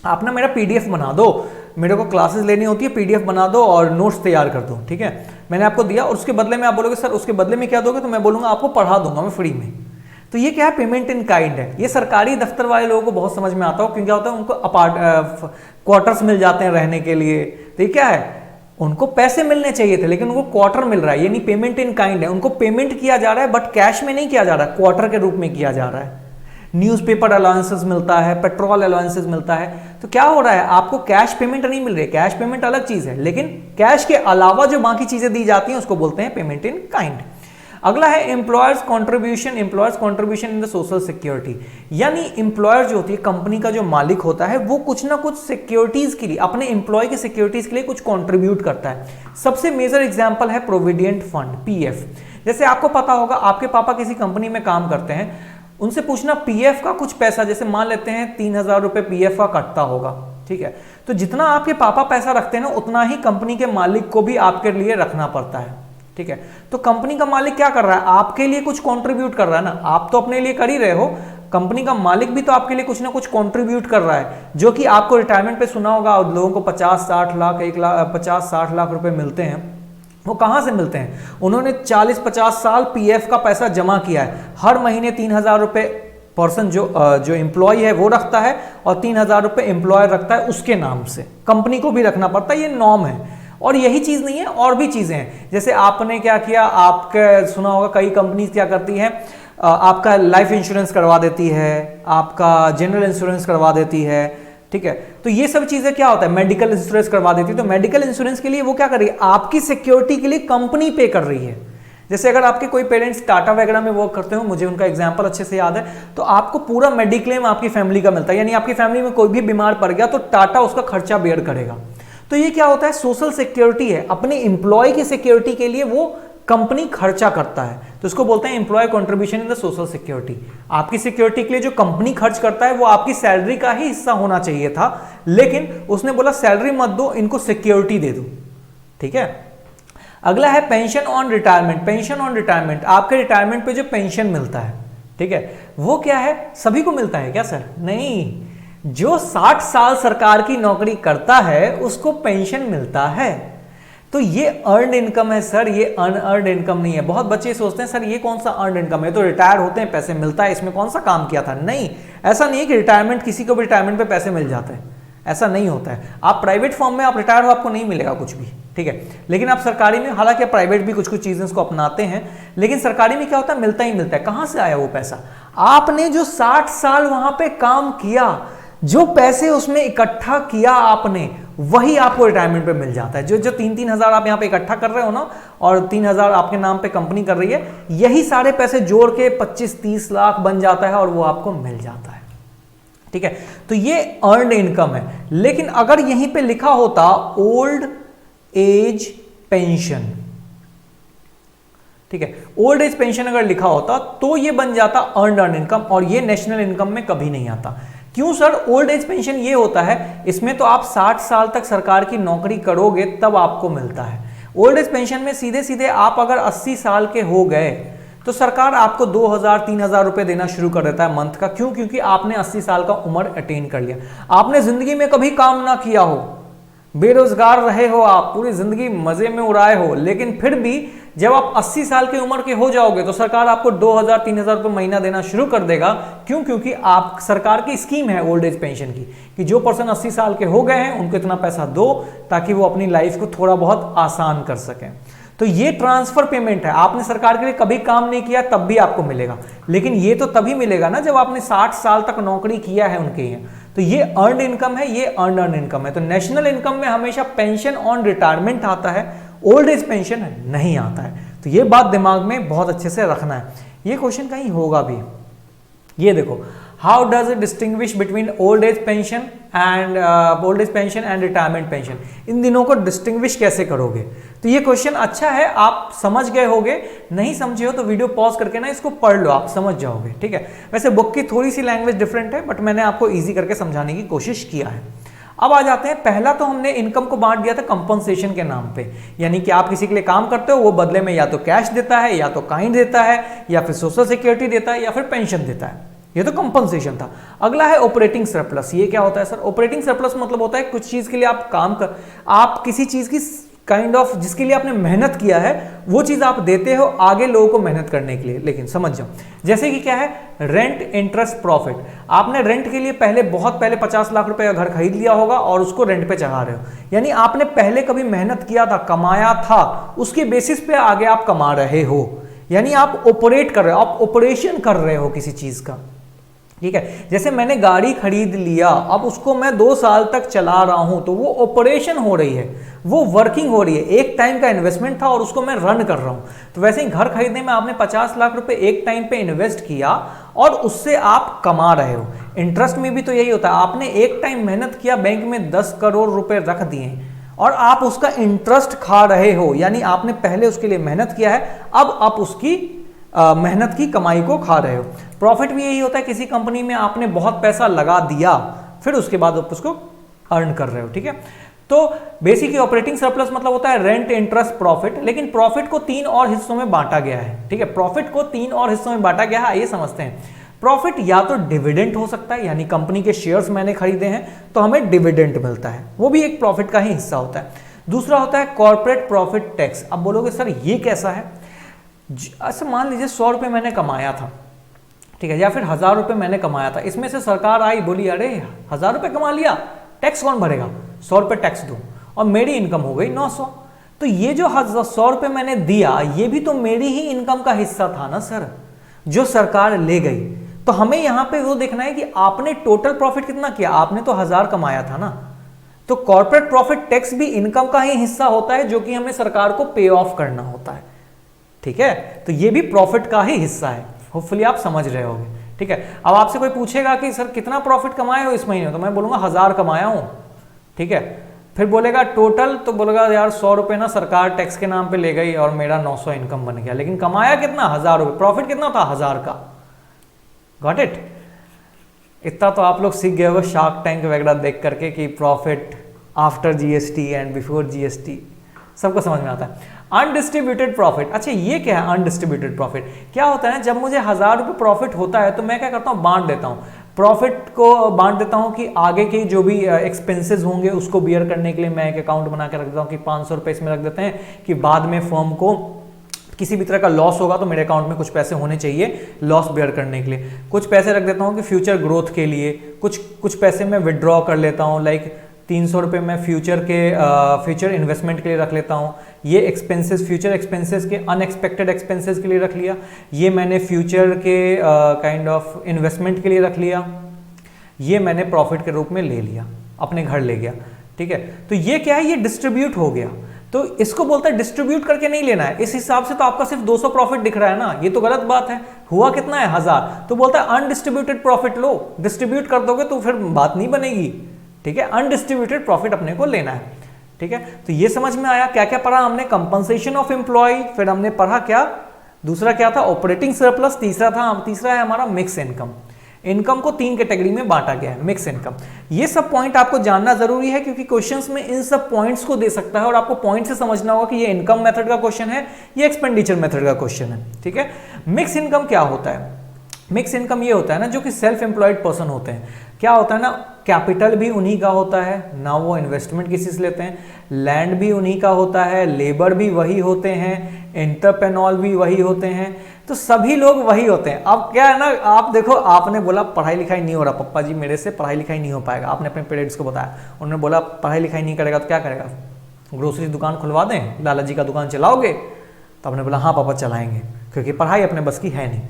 आप ना मेरा PDF बना दो, मेरे को क्लासेस लेनी होती है, PDF बना दो और नोट्स तैयार कर दो, ठीक है। मैंने आपको दिया और उसके बदले में आप बोलोगे सर उसके बदले में क्या दोगे, तो मैं बोलूंगा आपको पढ़ा दूंगा मैं फ्री में। तो ये क्या है, पेमेंट इन काइंड है। ये सरकारी दफ्तर वाले लोगों को बहुत समझ में आता हो, क्योंकि क्या होता है उनको क्वार्टर्स मिल जाते हैं रहने के लिए। तो ये क्या है, उनको पैसे मिलने चाहिए थे लेकिन उनको क्वार्टर मिल रहा है, यानी पेमेंट इन काइंड है। उनको पेमेंट किया जा रहा है बट कैश में नहीं किया जा रहा है, क्वार्टर के रूप में किया जा रहा है। न्यूज़पेपर अलाउंसेस मिलता है, पेट्रोल अलाउंसेस मिलता है। तो क्या हो रहा है, आपको कैश पेमेंट नहीं मिल रही है, कैश पेमेंट अलग चीज है, लेकिन कैश के अलावा जो बाकी चीजें दी जाती हैं उसको बोलते हैं पेमेंट इन काइंड। अगला है employers contribution in the social security, यानी एम्प्लॉयर जो होती है, कंपनी का जो मालिक होता है, वो कुछ ना कुछ सिक्योरिटीज के लिए, अपने एम्प्लॉय की सिक्योरिटीज के लिए कुछ कंट्रीब्यूट करता है। सबसे मेजर एग्जांपल है प्रोविडेंट फंड, PF। जैसे आपको पता होगा, आपके पापा किसी कंपनी में काम करते हैं, उनसे पूछना PF का कुछ पैसा, जैसे मान लेते हैं 3000 रुपए PF का कटता होगा, ठीक है। तो जितना आपके पापा पैसा रखते हैं ना, उतना ही कंपनी के मालिक को भी आपके लिए रखना पड़ता है, ठीक है। तो कंपनी का मालिक क्या कर रहा है, आपके लिए कुछ कंट्रीब्यूट कर रहा है ना। आप तो अपने लिए कर ही रहे हो, कंपनी का मालिक भी तो आपके लिए कुछ ना कुछ कंट्रीब्यूट कर रहा है, जो कि आपको रिटायरमेंट पे सुना होगा लोगों को 50-60 लाख 50-60 लाख रुपए मिलते हैं। वो कहाँ से मिलते हैं? उन्होंने 40-50 साल पीएफ का पैसा जमा किया है, हर महीने 3,000 रुपए पर्सन जो एम्प्लॉय है वो रखता है और 3,000 रुपए एम्प्लॉयर रखता है उसके नाम से, कंपनी को भी रखना पड़ता है, ये नॉर्म है। और यही चीज नहीं है, और भी चीजें हैं, जैसे आपने क्या किया, आपके सुना होगा कई कंपनीज क्या करती हैं, आपका लाइफ इंश्योरेंस करवा देती है, आपका जनरल इंश्योरेंस करवा देती है, ठीक है। तो ये सब चीजें क्या होता है, मेडिकल इंश्योरेंस करवा देती है। तो मेडिकल इंश्योरेंस के लिए वो क्या कर रही है, आपकी सिक्योरिटी के लिए कंपनी पे कर रही है। जैसे अगर आपके कोई पेरेंट्स टाटा वगैरह में वर्क करते हो, मुझे उनका एग्जांपल अच्छे से याद है, तो आपको पूरा मेडिक्लेम आपकी फैमिली का मिलता है, यानी आपकी फैमिली में कोई भी बीमार पड़ गया तो टाटा उसका खर्चा बेयर करेगा। तो ये क्या होता है, सोशल सिक्योरिटी है, अपने एम्प्लॉय की सिक्योरिटी के लिए वो कंपनी खर्चा करता है, तो इसको बोलते हैं employ contribution in the social security. आपकी सिक्योरिटी के लिए जो कंपनी खर्च करता है वो आपकी सैलरी का ही हिस्सा होना चाहिए था, लेकिन उसने बोला सैलरी मत दो, इनको सिक्योरिटी दे दो, ठीक है। अगला है pension on retirement. Pension on retirement, आपके रिटायरमेंट पे जो पेंशन मिलता है, ठीक है, वो क्या है, सभी को मिलता है क्या सर? नहीं, जो 60 साल सरकार की नौकरी करता है उसको पेंशन मिलता है। तो ये अर्नड इनकम है सर, ये अनअर्नड इनकम नहीं है। बहुत बच्चे सोचते हैं सर ये कौन सा अर्नड इनकम है, तो रिटायर होते हैं पैसे मिलता है, इसमें कौन सा काम किया था। नहीं, ऐसा नहीं है कि रिटायरमेंट, किसी को भी रिटायरमेंट पे पैसे मिल जाते हैं, ऐसा नहीं होता है। आप प्राइवेट फॉर्म में आप रिटायर हो, आपको नहीं मिलेगा कुछ भी, ठीक है। लेकिन आप सरकारी में, हालांकि प्राइवेट भी कुछ कुछ चीजें इसको अपनाते हैं, लेकिन सरकारी में क्या होता है, मिलता ही मिलता है। कहां से आया वो पैसा? आपने जो 60 साल वहां पे काम किया, जो पैसे उसमें इकट्ठा किया आपने, वही आपको रिटायरमेंट पे मिल जाता है। जो 3-3 हजार आप यहाँ पे इकट्ठा कर रहे हो ना, और 3,000 आपके नाम पे कंपनी कर रही है, यही सारे पैसे जोड़ के 25-30 लाख बन जाता है और वो आपको मिल जाता है, ठीक है। तो ये अर्नड इनकम है। लेकिन अगर यहीं पे लिखा होता ओल्ड एज पेंशन, ठीक है, ओल्ड एज पेंशन अगर लिखा होता तो ये बन जाता अर्नड इनकम, और ये नेशनल इनकम में कभी नहीं आता। क्यों सर? ओल्ड एज पेंशन ये होता है, इसमें तो आप 60 साल तक सरकार की नौकरी करोगे तब आपको मिलता है। ओल्ड एज पेंशन में सीधे सीधे आप अगर 80 साल के हो गए तो सरकार आपको 2,000-3,000 रुपए देना शुरू कर देता है मंथ का। क्यों? क्योंकि आपने 80 साल का उम्र अटेन कर लिया। आपने जिंदगी में कभी काम ना किया हो, बेरोजगार रहे हो, आप पूरी जिंदगी मजे में उड़ाए हो, लेकिन फिर भी जब आप 80 साल की उम्र के हो जाओगे तो सरकार आपको 2,000-3,000 रुपए महीना देना शुरू कर देगा। क्यों? क्योंकि आप, सरकार की स्कीम है ओल्ड एज पेंशन की, कि जो पर्सन 80 साल के हो गए हैं उनको इतना पैसा दो ताकि वो अपनी लाइफ को थोड़ा बहुत आसान कर सकें। तो ये ट्रांसफर पेमेंट है, आपने सरकार के लिए कभी काम नहीं किया तब भी आपको मिलेगा, लेकिन ये तो तभी मिलेगा ना जब आपने 60 साल तक नौकरी किया है उनके यहाँ। तो ये अर्नड इनकम है, ये अर्नड इनकम है। तो नेशनल इनकम में हमेशा पेंशन ऑन रिटायरमेंट आता है, ओल्ड एज पेंशन नहीं आता है। तो ये बात दिमाग में बहुत अच्छे से रखना है, ये क्वेश्चन कहीं होगा भी। ये देखो, how does it distinguish between old age pension and retirement pension, इन दिनों को डिस्टिंग्विश कैसे करोगे? तो ये क्वेश्चन अच्छा है, आप समझ गए होगे, नहीं समझे हो तो वीडियो पॉज करके ना इसको पढ़ लो, आप समझ जाओगे, ठीक है। वैसे बुक की थोड़ी सी लैंग्वेज डिफरेंट है, बट मैंने आपको ईजी करके समझाने की कोशिश किया है। अब आ जाते हैं, पहला तो हमने इनकम को बांट दिया था कंपनसेशन के नाम पे, यानी कि आप किसी के लिए काम करते हो, वो बदले में या तो कैश देता है, या तो काइंड देता है, या फिर सोशल सिक्योरिटी देता है, या फिर पेंशन देता है। ये तो कंपनसेशन था। अगला है ऑपरेटिंग सरप्लस। ये क्या होता है सर? ऑपरेटिंग सरप्लस मतलब होता है कुछ चीज के लिए आप किसी चीज की काइंड ऑफ, जिसके लिए आपने मेहनत किया है वो चीज आप देते हो आगे लोगों को मेहनत करने के लिए। लेकिन समझ जाओ, जैसे कि क्या है, रेंट इंटरेस्ट प्रॉफिट। आपने रेंट के लिए बहुत पहले 50 लाख रुपए का घर खरीद लिया होगा और उसको रेंट पे चढ़ा रहे हो, यानी आपने पहले कभी मेहनत किया था, कमाया था, उसके बेसिस पे आगे आप कमा रहे हो, यानी आप ऑपरेट कर रहे हो, आप ऑपरेशन कर रहे हो किसी चीज का, ठीक है। जैसे मैंने गाड़ी खरीद लिया, अब उसको मैं 2 साल तक चला रहा हूं, तो वो ऑपरेशन हो रही है, वो वर्किंग हो रही है, एक टाइम का इन्वेस्टमेंट था और उसको मैं रन कर रहा हूं। तो वैसे ही घर खरीदने में आपने 50 लाख रुपए एक टाइम पे इन्वेस्ट किया और उससे आप कमा रहे हो। इंटरेस्ट में भी तो यही होता है, आपने एक टाइम मेहनत किया, बैंक में 10 करोड़ रुपए रख दिए और आप उसका इंटरेस्ट खा रहे हो, यानी आपने पहले उसके लिए मेहनत किया है, अब आप उसकी मेहनत की कमाई को खा रहे हो। प्रॉफिट भी यही होता है, किसी कंपनी में आपने बहुत पैसा लगा दिया, फिर उसके बाद आप उसको अर्न कर रहे हो, ठीक है। तो बेसिकली ऑपरेटिंग सरप्लस मतलब होता है रेंट इंटरेस्ट प्रॉफिट, लेकिन प्रॉफिट को 3 और हिस्सों में बांटा गया है, ठीक है। प्रॉफिट को 3 और हिस्सों में बांटा गया है, आइए समझते हैं। प्रॉफिट या तो डिविडेंड हो सकता है, यानी कंपनी के शेयर्स मैंने खरीदे हैं तो हमें डिविडेंड मिलता है, वो भी एक प्रॉफिट का ही हिस्सा होता है। दूसरा होता है कॉर्पोरेट प्रॉफिट टैक्स। अब बोलोगे सर ये कैसा है? अच्छा मान लीजिए 100 रुपये मैंने कमाया था, ठीक है, या फिर 1000 रुपये मैंने कमाया था, इसमें से सरकार आई बोली अरे 1000 रुपये कमा लिया, टैक्स कौन भरेगा, 100 रुपये टैक्स दो, और मेरी इनकम हो गई 900। तो ये जो 100 रुपये मैंने दिया ये भी तो मेरी ही इनकम का हिस्सा था ना सर, जो सरकार ले गई। तो हमें यहां पे वो देखना है कि आपने टोटल प्रॉफिट कितना किया, आपने तो 1000 कमाया था ना, तो कॉर्पोरेट प्रॉफिट टैक्स भी इनकम का ही हिस्सा होता है जो कि हमें सरकार को पे ऑफ करना होता है, ठीक है। तो ये भी प्रॉफिट का ही हिस्सा है, होपफुली आप समझ रहे होंगे, ठीक है। अब आपसे कोई पूछेगा कि सर कितना प्रॉफिट कमाए हो इस महीने, तो मैं बोलूंगा 1000 कमाया हूं, ठीक है। फिर बोलेगा टोटल, तो बोलेगा यार 100 रुपये ना सरकार टैक्स के नाम पे ले गई और मेरा 900 इनकम बन गया, लेकिन कमाया कितना, 1000 रुपये, प्रॉफिट कितना था, 1000 का। Got it? इतना तो आप लोग सीख गए हो शार्क टैंक वगैरह देख करके कि profit after GST and before GST सबको समझ में आता है। अनडिस्ट्रीब्यूटेड प्रॉफिट, अच्छा ये क्या है अनडिस्ट्रीब्यूटेड प्रॉफिट? क्या होता है, जब मुझे 1000 रुपये प्रॉफिट होता है तो मैं क्या करता हूँ, बांट देता हूँ, प्रॉफिट को बांट देता हूँ कि आगे के जो भी एक्सपेंसेस होंगे उसको बियर करने के लिए मैं एक अकाउंट बना के रख देता हूँ कि 500 रुपये इसमें रख देते हैं कि बाद में फर्म को किसी भी तरह का लॉस होगा तो मेरे अकाउंट में कुछ पैसे होने चाहिए लॉस बेयर करने के लिए। कुछ पैसे रख देता हूँ कि फ्यूचर ग्रोथ के लिए, कुछ पैसे मैं विड्रॉ कर लेता हूँ, लाइक 300 रुपये मैं फ्यूचर इन्वेस्टमेंट के लिए रख लेता हूँ। ये एक्सपेंसेस फ्यूचर एक्सपेंसेस के अनएक्सपेक्टेड एक्सपेंसेस के लिए रख लिया, ये मैंने फ्यूचर के काइंड ऑफ इन्वेस्टमेंट के लिए रख लिया, ये मैंने प्रॉफिट के रूप में ले लिया, अपने घर ले गया, ठीक है। तो ये क्या है, ये डिस्ट्रीब्यूट हो गया। तो इसको बोलता है डिस्ट्रीब्यूट करके नहीं लेना है। इस हिसाब से तो आपका सिर्फ 200 प्रॉफिट दिख रहा है ना, ये तो गलत बात है। हुआ कितना है, 1000। तो बोलता है अनडिस्ट्रीब्यूटेड प्रॉफिट लो, डिस्ट्रीब्यूट कर दोगे तो फिर बात नहीं बनेगी, ठीक है। अनडिस्ट्रीब्यूटेड प्रॉफिट अपने को लेना है, ठीक है। तो ये समझ में आया। क्या क्या पढ़ा हमने, कंपनसेशन ऑफ एम्प्लॉय, फिर हमने पढ़ा क्या, दूसरा क्या था ऑपरेटिंग सरप्लस, तीसरा है हमारा मिक्स इनकम। इनकम को 3 कैटेगरी में बांटा गया है, मिक्स इनकम। ये सब पॉइंट आपको जानना जरूरी है क्योंकि क्वेश्चंस में इन सब पॉइंट्स को दे सकता है और आपको पॉइंट से समझना होगा कि ये इनकम मेथड का क्वेश्चन है, ये एक्सपेंडिचर मेथड का क्वेश्चन है, ठीक है। मिक्स इनकम क्या होता है, मिक्स इनकम ये होता है ना जो कि सेल्फ एम्प्लॉयड पर्सन होते हैं। क्या होता है ना, कैपिटल भी उन्हीं का होता है ना, वो इन्वेस्टमेंट किसी से लेते हैं, लैंड भी उन्हीं का होता है, लेबर भी वही होते हैं, एंटरप्रेन्योर भी वही होते हैं, तो सभी लोग वही होते हैं। अब क्या है ना, आप देखो, आपने बोला पढ़ाई लिखाई नहीं हो रहा पप्पा जी, मेरे से पढ़ाई लिखाई नहीं हो पाएगा, आपने अपने पेरेंट्स को बताया, उन्होंने बोला पढ़ाई लिखाई नहीं करेगा तो क्या करेगा, ग्रोसरी दुकान खुलवा दें, लाला जी का दुकान चलाओगे? तो आपने बोला हाँ पापा चलाएंगे, क्योंकि पढ़ाई अपने बस की है नहीं,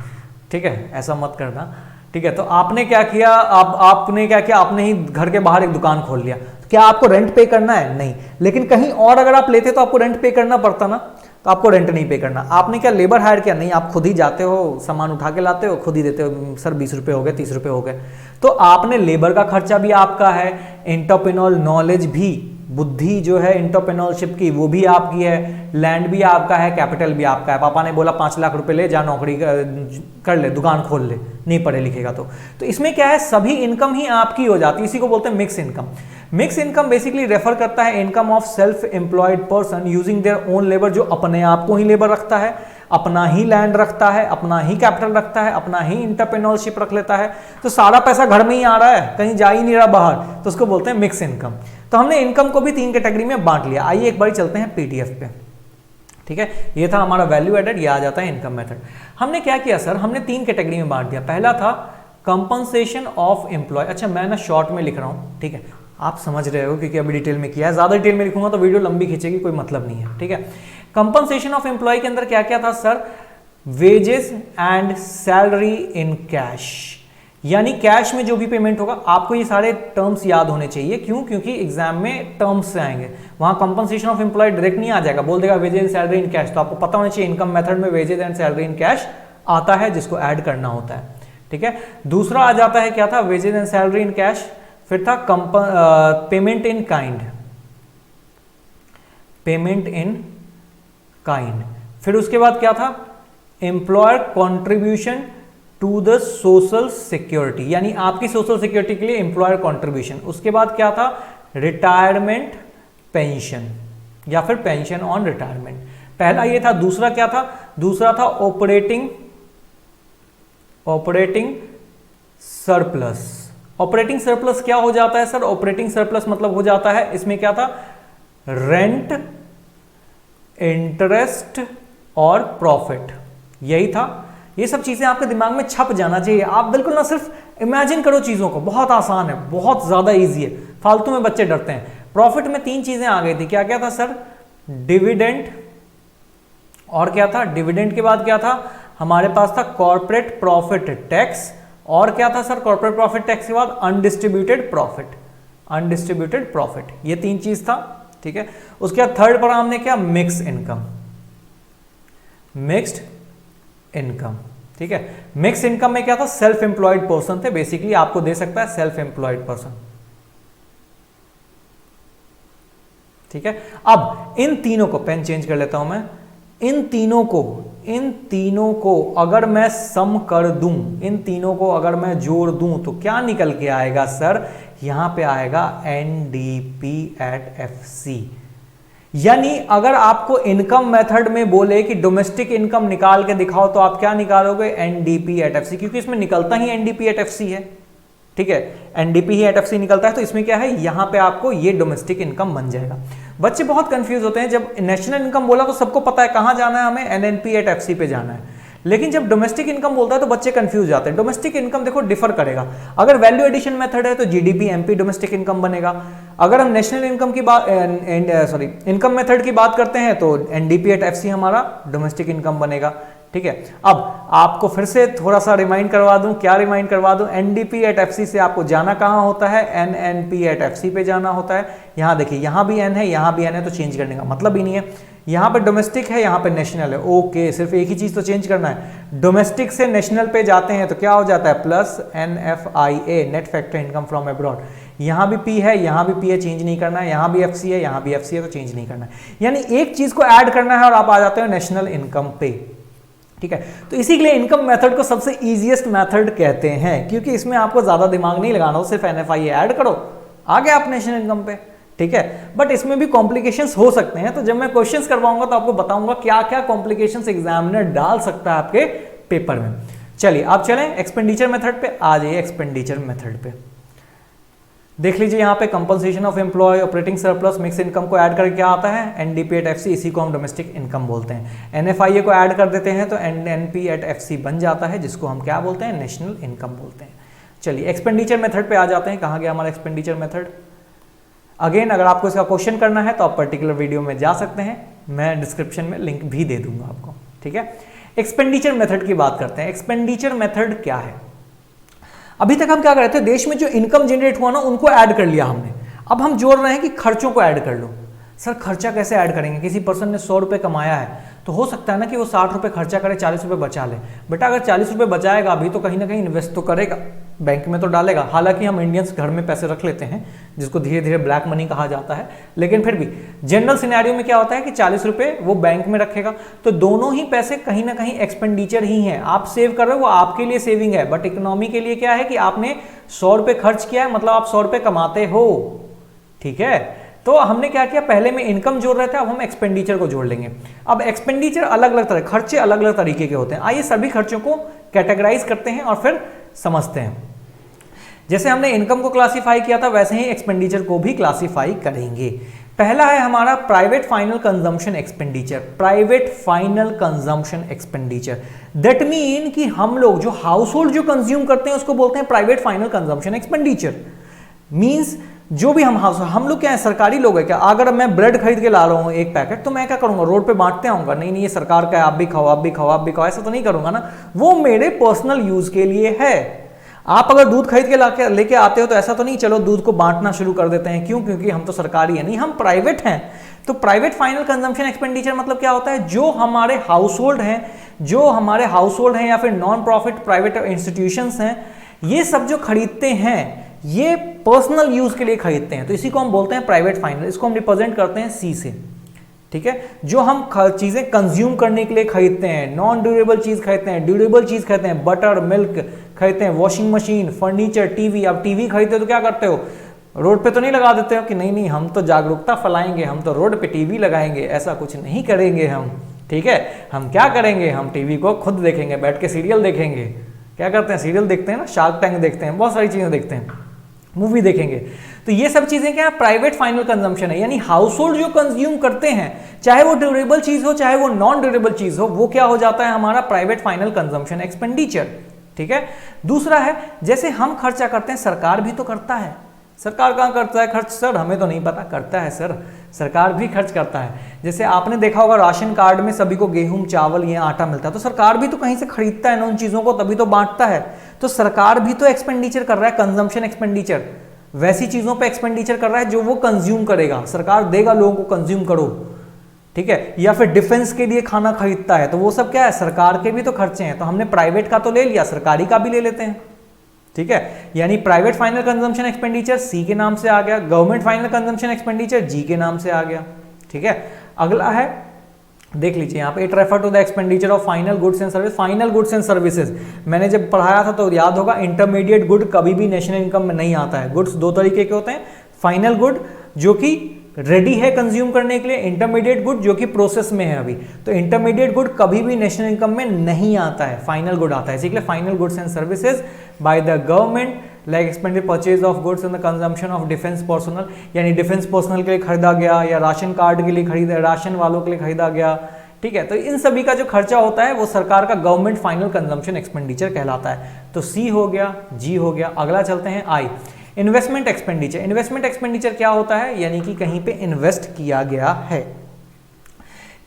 ठीक है, ऐसा मत करना, ठीक है। तो आपने क्या किया, आपने क्या किया, आपने ही घर के बाहर एक दुकान खोल लिया। क्या आपको रेंट पे करना है? नहीं। लेकिन कहीं और अगर आप लेते तो आपको रेंट पे करना पड़ता ना, तो आपको रेंट नहीं पे करना। आपने क्या लेबर हायर किया? नहीं, आप खुद ही जाते हो, सामान उठा के लाते हो, खुद ही देते हो, सर 20 रुपये हो गए, 30 रुपये हो गए। तो आपने लेबर का खर्चा भी आपका है, एंटरप्रेन्योर नॉलेज भी, बुद्धि जो है एंटरप्रेन्योरशिप की वो भी आपकी है, लैंड भी आपका है, कैपिटल भी आपका है। पापा ने बोला 5 लाख रुपए ले जा, नौकरी कर ले, दुकान खोल ले, नहीं पढ़े लिखेगा तो इसमें क्या है, सभी इनकम ही आपकी हो जाती है। इसी को बोलते हैं mix income. Mix income basically refer करता है income of self employed person using their own labour, जो अपने आप को ही लेबर रखता है, अपना ही लैंड रखता है, अपना ही कैपिटल रखता है, अपना ही इंटरप्रेन्योरशिप रख लेता है, तो सारा पैसा घर में ही आ रहा है, कहीं जा ही नहीं रहा बाहर, तो उसको बोलते हैं मिक्स इनकम। तो हमने इनकम को भी 3 कैटेगरी में बांट लिया। आइए एक बार चलते हैं पीडीएफ पे, ठीक है। ये था हमारा वैल्यू एडेड, ये आ जाता है इनकम मेथड। हमने क्या किया सर, हमने 3 कैटेगरी में बांट दिया। पहला था कंपनसेशन ऑफ एम्प्लॉय। अच्छा मैं ना शॉर्ट में लिख रहा हूँ, ठीक है, आप समझ रहे हो क्योंकि अभी डिटेल में किया है, ज्यादा डिटेल में लिखूंगा तो वीडियो लंबी खींचेगी, कोई मतलब नहीं है, ठीक है। कंपनसेशन ऑफ एम्प्लॉय के अंदर क्या क्या था sir, wages and salary in cash, यानी कैश में जो भी पेमेंट होगा। आपको ये सारे टर्म्स याद होने चाहिए, क्यों, क्योंकि एग्जाम में टर्म्स से आएंगे, वहां कंपनसेशन ऑफ एम्प्लॉय डायरेक्ट नहीं आ जाएगा, बोल देगा wages and salary in cash, तो आपको पता होना चाहिए इनकम मेथड में wages and salary in cash आता है, जिसको ऐड करना होता है, ठीक है। दूसरा आ जाता है क्या था, wages and salary in cash. फिर था payment in kind, payment in kind. फिर उसके बाद क्या था, employer contribution to the social security, यानी आपकी सोशल सिक्योरिटी के लिए एम्प्लॉयर कॉन्ट्रीब्यूशन। उसके बाद क्या था, रिटायरमेंट पेंशन या फिर पेंशन ऑन रिटायरमेंट, पहला ये था। दूसरा क्या था, दूसरा था ऑपरेटिंग सरप्लस। ऑपरेटिंग सरप्लस क्या हो जाता है सर? ऑपरेटिंग सरप्लस मतलब हो जाता है, इसमें क्या था, रेंट, इंटरेस्ट और प्रॉफिट, यही था। ये सब चीजें आपके दिमाग में छप जाना चाहिए। आप बिल्कुल ना सिर्फ इमेजिन करो चीजों को, बहुत आसान है, बहुत ज्यादा इजी है, फालतू में बच्चे डरते हैं। प्रॉफिट में 3 चीजें आ गई थी, क्या क्या था सर? डिविडेंड, और क्या था? डिविडेंड के बाद क्या था हमारे पास? था कॉर्पोरेट प्रॉफिट टैक्स, और क्या था सर कॉर्पोरेट प्रॉफिट टैक्स के बाद? अनडिस्ट्रीब्यूटेड प्रॉफिट, अनडिस्ट्रीब्यूटेड प्रॉफिट, ये 3 चीज था, ठीक है। उसके बाद थर्ड पर हमने क्या? मिक्स इनकम, मिक्स्ड इनकम, ठीक है। मिक्स इनकम में क्या था? सेल्फ एम्प्लॉयड पर्सन थे, बेसिकली आपको दे सकता है सेल्फ एम्प्लॉयड पर्सन, ठीक है। अब इन तीनों को, पेन चेंज कर लेता हूं मैं, इन तीनों को अगर मैं सम कर दूं, इन तीनों को अगर मैं जोड़ दूं तो क्या निकल के आएगा सर? यहां पे आएगा NDP@FC। यानी अगर आपको इनकम मेथड में बोले कि डोमेस्टिक इनकम निकाल के दिखाओ तो आप क्या निकालोगे? NDP@FC, क्योंकि इसमें निकलता ही NDP@FC है, ठीक है। NDP ही @FC निकलता है, तो इसमें क्या है, यहां पे आपको ये डोमेस्टिक इनकम बन जाएगा। बच्चे बहुत कंफ्यूज होते हैं, जब नेशनल इनकम बोला तो सबको पता है कहां जाना है, हमें NNP@FC पे जाना है, लेकिन जब डोमेस्टिक इनकम बोलता है तो बच्चे कंफ्यूज जाते हैं। डोमेस्टिक इनकम देखो डिफर करेगा, अगर वैल्यू एडिशन मेथड है तो GDP MP डोमेस्टिक इनकम बनेगा, अगर हम नेशनल इनकम की बात इनकम मेथड की बात करते हैं तो NDP@FC हमारा डोमेस्टिक इनकम बनेगा, ठीक है। अब आपको फिर से थोड़ा सा रिमाइंड करवा दूं, क्या रिमाइंड करवा दूं? NDP@FC से आपको जाना कहां होता है? NNP@FC पे जाना होता है। यहां देखिए, यहां भी N है, यहां भी N है, तो चेंज करने का मतलब ही नहीं है। यहां पे डोमेस्टिक है, यहां पे नेशनल है, ओके, सिर्फ एक ही चीज तो चेंज करना है। डोमेस्टिक से नेशनल पे जाते हैं तो क्या हो जाता है? Plus NFIA, net factor income from abroad. यहां भी P है, यहां भी P है, चेंज नहीं करना है, यहां भी FC है, यहां भी FC है, तो चेंज नहीं करना है। यानी एक चीज को ऐड करना है और आप आ जाते हो नेशनल इनकम पे, ठीक है। तो इसी के लिए इनकम मेथड को सबसे इजीएस्ट मेथड कहते हैं, क्योंकि इसमें आपको ज्यादा दिमाग नहीं लगाना हो, सिर्फ NFIA ऐड करो, आ गए आप नेशनल इनकम पे, ठीक है। बट इसमें भी कॉम्प्लिकेशंस हो सकते हैं, तो जब मैं क्वेश्चंस करवाऊंगा तो आपको बताऊंगा क्या क्या कॉम्प्लिकेशंस एग्जामिनर डाल सकता है आपके पेपर में। चलिए आप चलें एक्सपेंडिचर मेथड पे, आ जाइए एक्सपेंडिचर मेथड पे। देख लीजिए यहाँ पे compensation of employ, operating surplus, mix income को ऐड करके क्या आता है? NDP@FC, इसी को हम डोमेस्टिक इनकम बोलते हैं। NFIA को ऐड कर देते हैं तो NNP@FC बन जाता है, जिसको हम क्या बोलते हैं? नेशनल इनकम बोलते हैं। चलिए एक्सपेंडिचर मेथड पे आ जाते हैं। कहाँ गया हमारा एक्सपेंडिचर मेथड? अगेन अगर आपको इसका क्वेश्चन करना है तो आप पर्टिकुलर वीडियो में जा सकते हैं, मैं डिस्क्रिप्शन में लिंक भी दे दूंगा आपको, ठीक है। एक्सपेंडिचर मेथड की बात करते हैं। एक्सपेंडिचर मेथड क्या है? अभी तक हम क्या कर रहे थे, देश में जो इनकम जनरेट हुआ ना उनको ऐड कर लिया हमने, अब हम जोड़ रहे हैं कि खर्चों को ऐड कर लो। सर खर्चा कैसे ऐड करेंगे? किसी पर्सन ने 100 रुपये कमाया है तो हो सकता है ना कि वो 60 रुपये खर्चा करे, 40 रुपये बचा ले। बेटा अगर 40 रुपये बचाएगा अभी तो कहीं ना कहीं इन्वेस्ट तो करेगा, बैंक में तो डालेगा। हालांकि हम इंडियंस घर में पैसे रख लेते हैं, जिसको धीरे धीरे ब्लैक मनी कहा जाता है, लेकिन फिर भी जनरल सिनेरियो में क्या होता है कि 40 रुपये वो बैंक में रखेगा, तो दोनों ही पैसे कहीं ना कहीं एक्सपेंडिचर ही हैं। आप सेव कर रहे हो, वो आपके लिए सेविंग है, बट इकोनॉमी के लिए क्या है कि आपने 100 रुपये खर्च किया है, मतलब आप 100 रुपये कमाते हो, ठीक है। तो हमने क्या किया, पहले में इनकम जोड़ रहे थे, अब हम एक्सपेंडिचर को जोड़ लेंगे। अब एक्सपेंडिचर अलग अलग तरह, खर्चे अलग अलग तरीके के होते हैं। आइए सभी खर्चों को कैटेगराइज करते हैं और फिर समझते हैं। जैसे हमने इनकम को क्लासिफाई किया था, वैसे ही एक्सपेंडिचर को भी क्लासिफाई करेंगे। पहला है हमारा private final consumption expenditure. Private final consumption expenditure that mean कि हम लोग जो हाउस होल्ड जो कंज्यूम करते हैं उसको बोलते हैं private final consumption expenditure. Means जो भी हम लोग क्या है, सरकारी लोग है क्या? अगर मैं ब्रेड खरीद के ला रहा हूँ एक पैकेट, तो मैं क्या करूंगा, रोड पे बांटते आऊंगा? नहीं नहीं, ये सरकार का है, आप भी खाओ, आप भी खाओ, आप भी खाओ, ऐसा तो नहीं करूंगा ना। वो मेरे पर्सनल यूज के लिए है। आप अगर दूध खरीद के लेके आते हो तो ऐसा तो नहीं चलो दूध को बांटना शुरू कर देते हैं, क्यों? क्योंकि हम तो सरकारी है, नहीं, हम प्राइवेट हैं। तो प्राइवेट फाइनल कंजम्पशन एक्सपेंडिचर मतलब क्या होता है, जो हमारे हाउस होल्ड हैं या फिर नॉन प्रॉफिट प्राइवेट इंस्टीट्यूशंस हैं, ये सब जो खरीदते हैं ये पर्सनल यूज के लिए खरीदते हैं, तो इसी को हम बोलते हैं प्राइवेट फाइनल। इसको हम रिप्रेजेंट करते हैं C से, ठीक है। जो हम चीजें कंज्यूम करने के लिए खरीदते हैं, नॉन ड्यूरेबल चीज खरीदते हैं, ड्यूरेबल चीज खरीदते हैं, बटर मिल्क खरीदते हैं, वॉशिंग मशीन, फर्नीचर, टीवी। अब टीवी खरीदते हो तो क्या करते हो, रोड पे तो नहीं लगा देते हो कि नहीं नहीं हम तो जागरूकता फैलाएंगे, हम तो रोड पे टीवी लगाएंगे। ऐसा कुछ नहीं करेंगे हम, ठीक है। हम क्या करेंगे, हम टीवी को खुद देखेंगे, बैठ के सीरियल देखेंगे, क्या करते हैं, सीरियल देखते हैं ना, शार्क टैंक देखते हैं, बहुत सारी चीजें देखते हैं, मूवी देखेंगे। तो ये सब चीजें क्या है, प्राइवेट फाइनल कंजम्पशन है, यानी हाउस होल्ड जो कंज्यूम करते हैं, चाहे वो ड्यूरेबल चीज हो चाहे वो नॉन ड्यूरेबल चीज हो, वो क्या हो जाता है हमारा प्राइवेट फाइनल कंजम्पशन एक्सपेंडिचर। ठीक है। दूसरा है जैसे हम खर्चा करते हैं, सरकार भी तो करता है। सरकार कहाँ करता है खर्च सर, हमें तो नहीं पता, करता है सर, सरकार भी खर्च करता है। जैसे आपने देखा होगा राशन कार्ड में सभी को गेहूं चावल या आटा मिलता है, तो सरकार भी तो कहीं से खरीदता है ना उन चीजों को, तभी तो बांटता है। तो सरकार भी तो एक्सपेंडिचर कर रहा है, कंजम्पशन एक्सपेंडिचर, वैसी चीजों पे एक्सपेंडिचर कर रहा है जो वो कंज्यूम करेगा, सरकार देगा लोगों को कंज्यूम करो। ठीक है। या फिर डिफेंस के लिए खाना खरीदता है, तो वो सब क्या है, सरकार के भी तो खर्चे हैं। तो हमने प्राइवेट का तो ले लिया, सरकारी का भी ले लेते हैं। ठीक है। यानी प्राइवेट फाइनल कंजम्पशन एक्सपेंडिचर सी के नाम से आ गया, गवर्नमेंट फाइनल कंजम्पशन एक्सपेंडिचर जी के नाम से आ गया। ठीक है। अगला है, देख लीजिए यहाँ पे, it refer to the expenditure of final goods and service. Final goods and services मैंने जब पढ़ाया था तो याद होगा, इंटरमीडिएट गुड कभी भी नेशनल इनकम में नहीं आता है। गुड्स दो तरीके के होते हैं, फाइनल गुड जो कि रेडी है कंज्यूम करने के लिए, इंटरमीडिएट गुड जो कि प्रोसेस में है अभी। तो इंटरमीडिएट गुड कभी भी नेशनल इनकम में नहीं आता है, फाइनल गुड आता है। इसीलिए final goods and services by the government like expanded purchase of goods and the consumption of defence personnel, यानी डिफेंस पर्सनल के लिए खरीदा गया, या राशन कार्ड के लिए खरीदा, राशन वालों के लिए खरीदा गया। ठीक है। तो इन सभी का जो खर्चा होता है वो सरकार का गवर्नमेंट फाइनल कंजम्पशन एक्सपेंडिचर कहलाता है। तो सी हो गया, जी हो गया। अगला चलते हैं आई, इन्वेस्टमेंट एक्सपेंडिचर। इन्वेस्टमेंट एक्सपेंडिचर क्या होता है, यानी कि कहीं पे इन्वेस्ट किया गया है।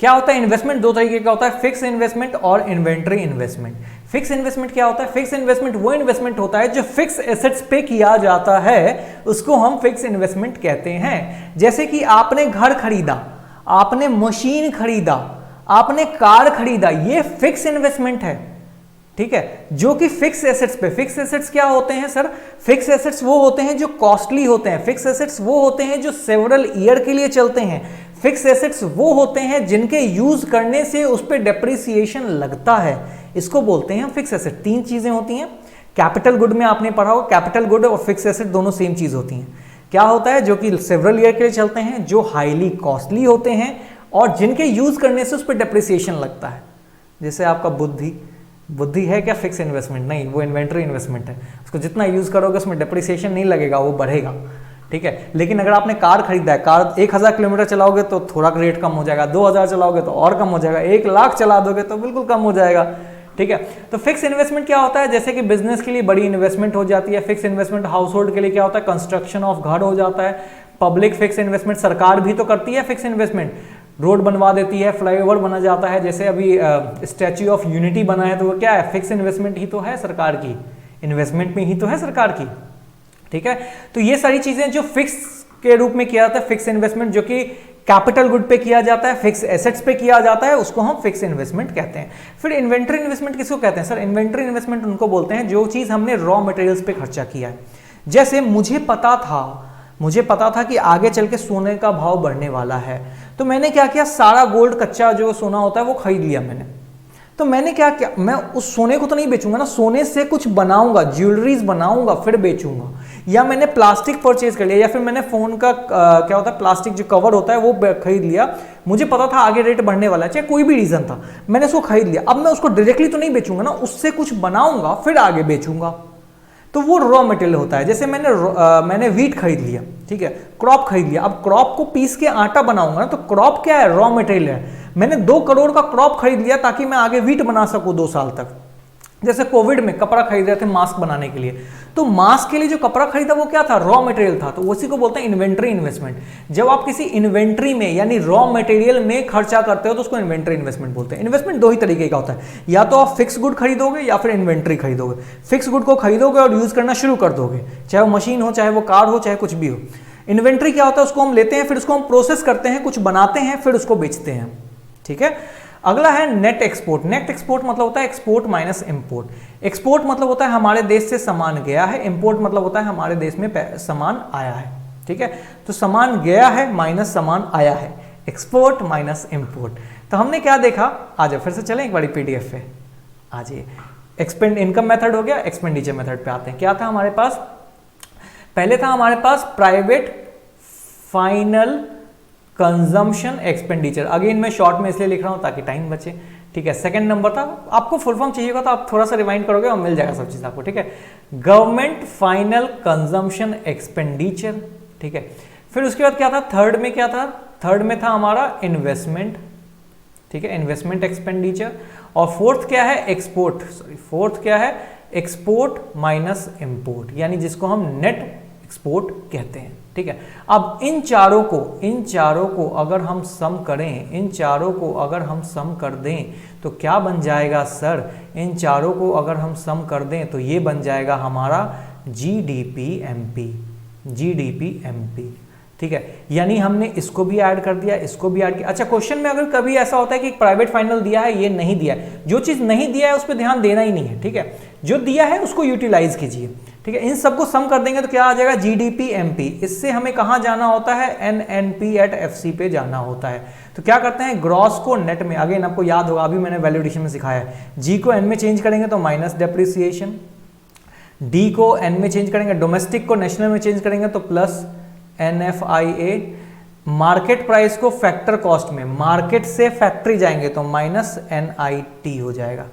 क्या होता है इन्वेस्टमेंट, दो तरीके का होता है, फिक्स इन्वेस्टमेंट और इन्वेंटरी इन्वेस्टमेंट। फिक्स इन्वेस्टमेंट क्या होता है, फिक्स इन्वेस्टमेंट वो इन्वेस्टमेंट होता है जो फिक्स एसेट्स पे किया जाता है, उसको हम फिक्स इन्वेस्टमेंट कहते हैं। जैसे कि आपने घर खरीदा, आपने मशीन खरीदा, आपने कार खरीदा, ये फिक्स इन्वेस्टमेंट है। ठीक है। जो कि फिक्स एसेट्स पे, फिक्स एसेट्स क्या होते हैं सर, फिक्स एसेट्स वो होते हैं जो कॉस्टली होते हैं, फिक्स एसेट्स वो होते हैं जो सेवरल ईयर के लिए चलते हैं, फिक्स एसेट्स वो होते हैं जिनके यूज करने से उस पर डेप्रिसिएशन लगता है, इसको बोलते हैं फिक्स एसेट। तीन चीजें होती हैं, कैपिटल गुड में आपने पढ़ा होगा, कैपिटल गुड और फिक्स एसेट दोनों सेम चीज होती हैं। क्या होता है, जो कि सेवरल ईयर के लिए चलते हैं, जो हाईली कॉस्टली होते हैं और जिनके यूज करने से उस पर डेप्रिसिएशन लगता है। जैसे आपका बुद्धि है क्या फिक्स इन्वेस्टमेंट, नहीं, वो इन्वेंटरी इन्वेस्टमेंट है, उसको जितना यूज करोगे उसमें डेप्रिसिएशन नहीं लगेगा, वो बढ़ेगा। ठीक है। लेकिन अगर आपने कार खरीदा है, कार 1000 किलोमीटर चलाओगे तो थोड़ा रेट कम हो जाएगा, 2000 चलाओगे तो और कम हो जाएगा, 1 लाख चला दोगे तो बिल्कुल कम हो जाएगा। ठीक है। तो फिक्स इन्वेस्टमेंट क्या होता है, जैसे कि बिजनेस के लिए बड़ी इन्वेस्टमेंट हो जाती है। फिक्स इन्वेस्टमेंट हाउस होल्ड के लिए क्या होता है, कंस्ट्रक्शन ऑफ घर हो जाता है। पब्लिक फिक्स इन्वेस्टमेंट, सरकार भी तो करती है फिक्स इन्वेस्टमेंट, रोड बनवा देती है, फ्लाईओवर बना जाता है, जैसे अभी स्टैच्यू ऑफ यूनिटी बना है, तो वो क्या है, फिक्स इन्वेस्टमेंट ही तो है सरकार की, इन्वेस्टमेंट में ही तो है सरकार की। ठीक है। तो ये सारी चीजें जो फिक्स के रूप में किया जाता है, फिक्स इन्वेस्टमेंट जो कि कैपिटल गुड पे किया जाता है, फिक्स एसेट्स पे किया जाता है, उसको हम फिक्स इन्वेस्टमेंट कहते हैं। फिर इन्वेंटरी इन्वेस्टमेंट किसको कहते हैं सर, इन्वेंटरी इन्वेस्टमेंट उनको बोलते हैं जो चीज हमने रॉ मटेरियल्स पे खर्चा किया है। जैसे मुझे पता था कि आगे चल के सोने का भाव बढ़ने वाला है, तो मैंने क्या किया, सारा गोल्ड कच्चा जो सोना होता है वो खरीद लिया मैंने। तो मैंने क्या किया, मैं उस सोने को तो नहीं बेचूंगा ना, सोने से कुछ बनाऊंगा, ज्वेलरीज बनाऊंगा फिर बेचूंगा। या मैंने प्लास्टिक परचेज कर लिया, या फिर मैंने फोन का क्या होता है प्लास्टिक जो कवर होता है वो खरीद लिया। मुझे पता था आगे रेट बढ़ने वाला है, चाहे कोई भी रीजन था, मैंने उसको खरीद लिया। अब मैं उसको डायरेक्टली तो नहीं बेचूंगा ना, उससे कुछ बनाऊंगा फिर आगे बेचूंगा, तो वो रॉ मटेरियल होता है। जैसे मैंने व्हीट खरीद लिया, ठीक है, क्रॉप खरीद लिया, अब क्रॉप को पीस के आटा बनाऊंगा ना, तो क्रॉप क्या है, रॉ मटेरियल है। मैंने 2 करोड़ का क्रॉप खरीद लिया ताकि मैं आगे व्हीट बना सकूं 2 साल तक। जैसे कोविड में कपड़ा खरीद रहे थे मास्क बनाने के लिए, तो मास्क के लिए जो कपड़ा खरीदा वो क्या था, रॉ मटेरियल था, तो उसी को बोलते हैं इन्वेंटरी इन्वेस्टमेंट। जब आप किसी इन्वेंटरी में यानी रॉ मटेरियल में खर्चा करते हो तो उसको इन्वेंटरी इन्वेस्टमेंट बोलते हैं। इन्वेस्टमेंट 2 ही तरीके का होता है, या तो आप फिक्स गुड खरीदोगे या फिर इन्वेंटरी खरीदोगे। फिक्स गुड को खरीदोगे और यूज करना शुरू कर दोगे, चाहे वो मशीन हो, चाहे वो कार हो, चाहे कुछ भी हो। इन्वेंटरी क्या होता है, उसको हम लेते हैं, फिर उसको हम प्रोसेस करते हैं, कुछ बनाते हैं, फिर उसको बेचते हैं। ठीक है। अगला है नेट एक्सपोर्ट। नेट एक्सपोर्ट मतलब होता है एक्सपोर्ट माइनस इंपोर्ट। एक्सपोर्ट मतलब होता है हमारे देश से सामान गया है, इंपोर्ट मतलब होता है हमारे देश में सामान आया है। ठीक है। तो सामान गया है माइनस सामान आया है, एक्सपोर्ट माइनस इंपोर्ट। तो हमने क्या देखा, आ जाओ फिर से चलें एक बारी पीडीएफ पे आ जाइए। एक्सपेंड इनकम मेथड हो गया, एक्सपेंडिचर मेथड पे आते हैं। क्या था हमारे पास, पहले था हमारे पास private final consumption expenditure. Again मैं शॉर्ट में इसलिए लिख रहा हूं ताकि टाइम बचे। ठीक है। सेकंड नंबर था, आपको फुल फॉर्म चाहिए होगा तो आप थोड़ा सा रिवाइंड करोगे और मिल जाएगा सब चीज आपको, ठीक है। गवर्नमेंट फाइनल कंजम्पशन एक्सपेंडिचर, ठीक है। फिर उसके बाद क्या था, थर्ड में क्या था, थर्ड में था हमारा इन्वेस्टमेंट, ठीक है, इन्वेस्टमेंट एक्सपेंडिचर। और फोर्थ क्या है, एक्सपोर्ट, सॉरी फोर्थ क्या है, एक्सपोर्ट माइनस इंपोर्ट, यानी जिसको हम नेट एक्सपोर्ट कहते हैं, ठीक है। अब इन चारों को अगर हम सम करें, इन चारों को अगर हम सम कर दें तो क्या बन जाएगा सर, इन चारों को अगर हम सम कर दें तो ये बन जाएगा हमारा जीडीपी एमपी, ठीक है। यानी हमने इसको भी ऐड कर दिया, इसको भी ऐड किया। अच्छा, क्वेश्चन में अगर कभी ऐसा होता है कि प्राइवेट फाइनल दिया है, ये नहीं दिया है, जो चीज नहीं दिया है उस पर ध्यान देना ही नहीं है, ठीक है। जो दिया है उसको यूटिलाइज कीजिए, ठीक है। इन सबको सम कर देंगे तो क्या आ जाएगा, जीडीपी एमपी। इससे हमें कहां जाना होता है, एनएनपी एट एफसी पे जाना होता है। तो क्या करते हैं, ग्रॉस को नेट में, अगेन आपको याद होगा अभी मैंने वैल्यू एडिशन में सिखाया है, जी को एन में चेंज करेंगे तो माइनस डेप्रिसिएशन, डी को एन में चेंज करेंगे, डोमेस्टिक को नेशनल में चेंज करेंगे तो प्लस NFIA, मार्केट प्राइस को फैक्टर कॉस्ट में, मार्केट से फैक्ट्री जाएंगे तो माइनस NIT हो जाएगा,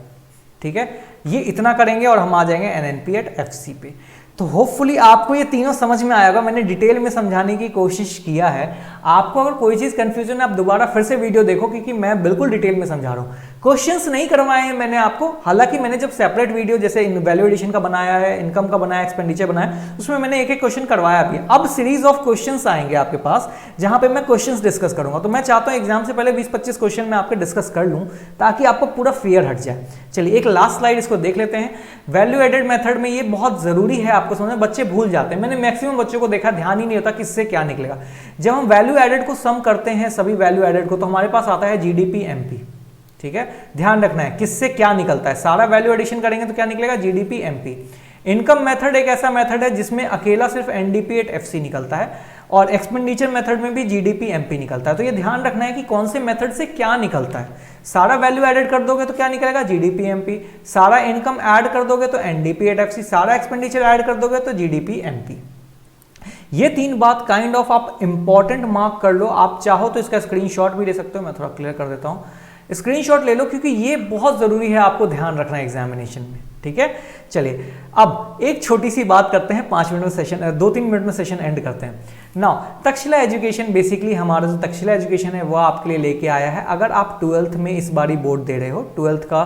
ठीक है। ये इतना करेंगे और हम आ जाएंगे NNP एट FC पे। तो होपफुली आपको ये तीनों समझ में आएगा, मैंने डिटेल में समझाने की कोशिश किया है। आपको अगर कोई चीज कंफ्यूजन है आप दोबारा फिर से वीडियो देखो, क्योंकि मैं बिल्कुल डिटेल में समझा रहा हूँ। क्वेश्चंस नहीं करवाए हैं मैंने आपको, हालांकि मैंने जब सेपरेट वीडियो जैसे वैल्यू एडिशन का बनाया है, इनकम का बनाया, एक्सपेंडिचर बनाया, उसमें मैंने एक एक क्वेश्चन करवाया भी। अब सीरीज ऑफ क्वेश्चंस आएंगे आपके पास जहां पे मैं क्वेश्चंस डिस्कस करूंगा। तो मैं चाहता हूं एग्जाम से पहले 20-25 क्वेश्चन मैं आपके डिस्कस कर लूं ताकि आपको पूरा फियर हट जाए। चलिए एक लास्ट स्लाइड इसको देख लेते हैं। वैल्यू एडेड मेथड में ये बहुत जरूरी है आपको समझना, बच्चे भूल जाते हैं। मैंने मैक्सिमम बच्चों को देखा, ध्यान ही नहीं होता किससे क्या निकलेगा। जब हम वैल्यू एडेड को सम करते हैं, सभी वैल्यू एडेड को, तो हमारे पास आता है जीडीपी एमपी, ठीक है। ध्यान रखना है किससे क्या निकलता है, सारा वैल्यू एडिशन करेंगे तो क्या निकलेगा, जीडीपी एमपी। इनकम मेथड एक ऐसा मेथड है जिसमें अकेला सिर्फ एनडीपी एट एफसी निकलता है, और एक्सपेंडिचर मेथड में भी जीडीपी एमपी निकलता है। तो ये ध्यान रखना है कि कौन से मेथड से क्या निकलता है। सारा वैल्यू एडेड कर दोगे तो क्या निकलेगा, जीडीपी एमपी। सारा इनकम ऐड कर दोगे तो एनडीपी एट एफसी। सारा एक्सपेंडिचर ऐड कर दोगे तो जीडीपी एमपी। ये तीन बात काइंड ऑफ आप इंपॉर्टेंट मार्क कर लो। आप चाहो तो इसका स्क्रीनशॉट भी ले सकते हो, मैं थोड़ा क्लियर कर देता हूं। स्क्रीनशॉट ले लो क्योंकि ये बहुत जरूरी है, आपको ध्यान रखना है एग्जामिनेशन में, ठीक है। चलिए अब एक छोटी सी बात करते हैं, 5 मिनट में सेशन, 2-3 मिनट में सेशन एंड करते हैं। नाउ तक्षशिला एजुकेशन, बेसिकली हमारा जो तक्षशिला एजुकेशन है वो आपके लिए लेके आया है। अगर आप 12th में इस बारी बोर्ड दे रहे हो, 12th का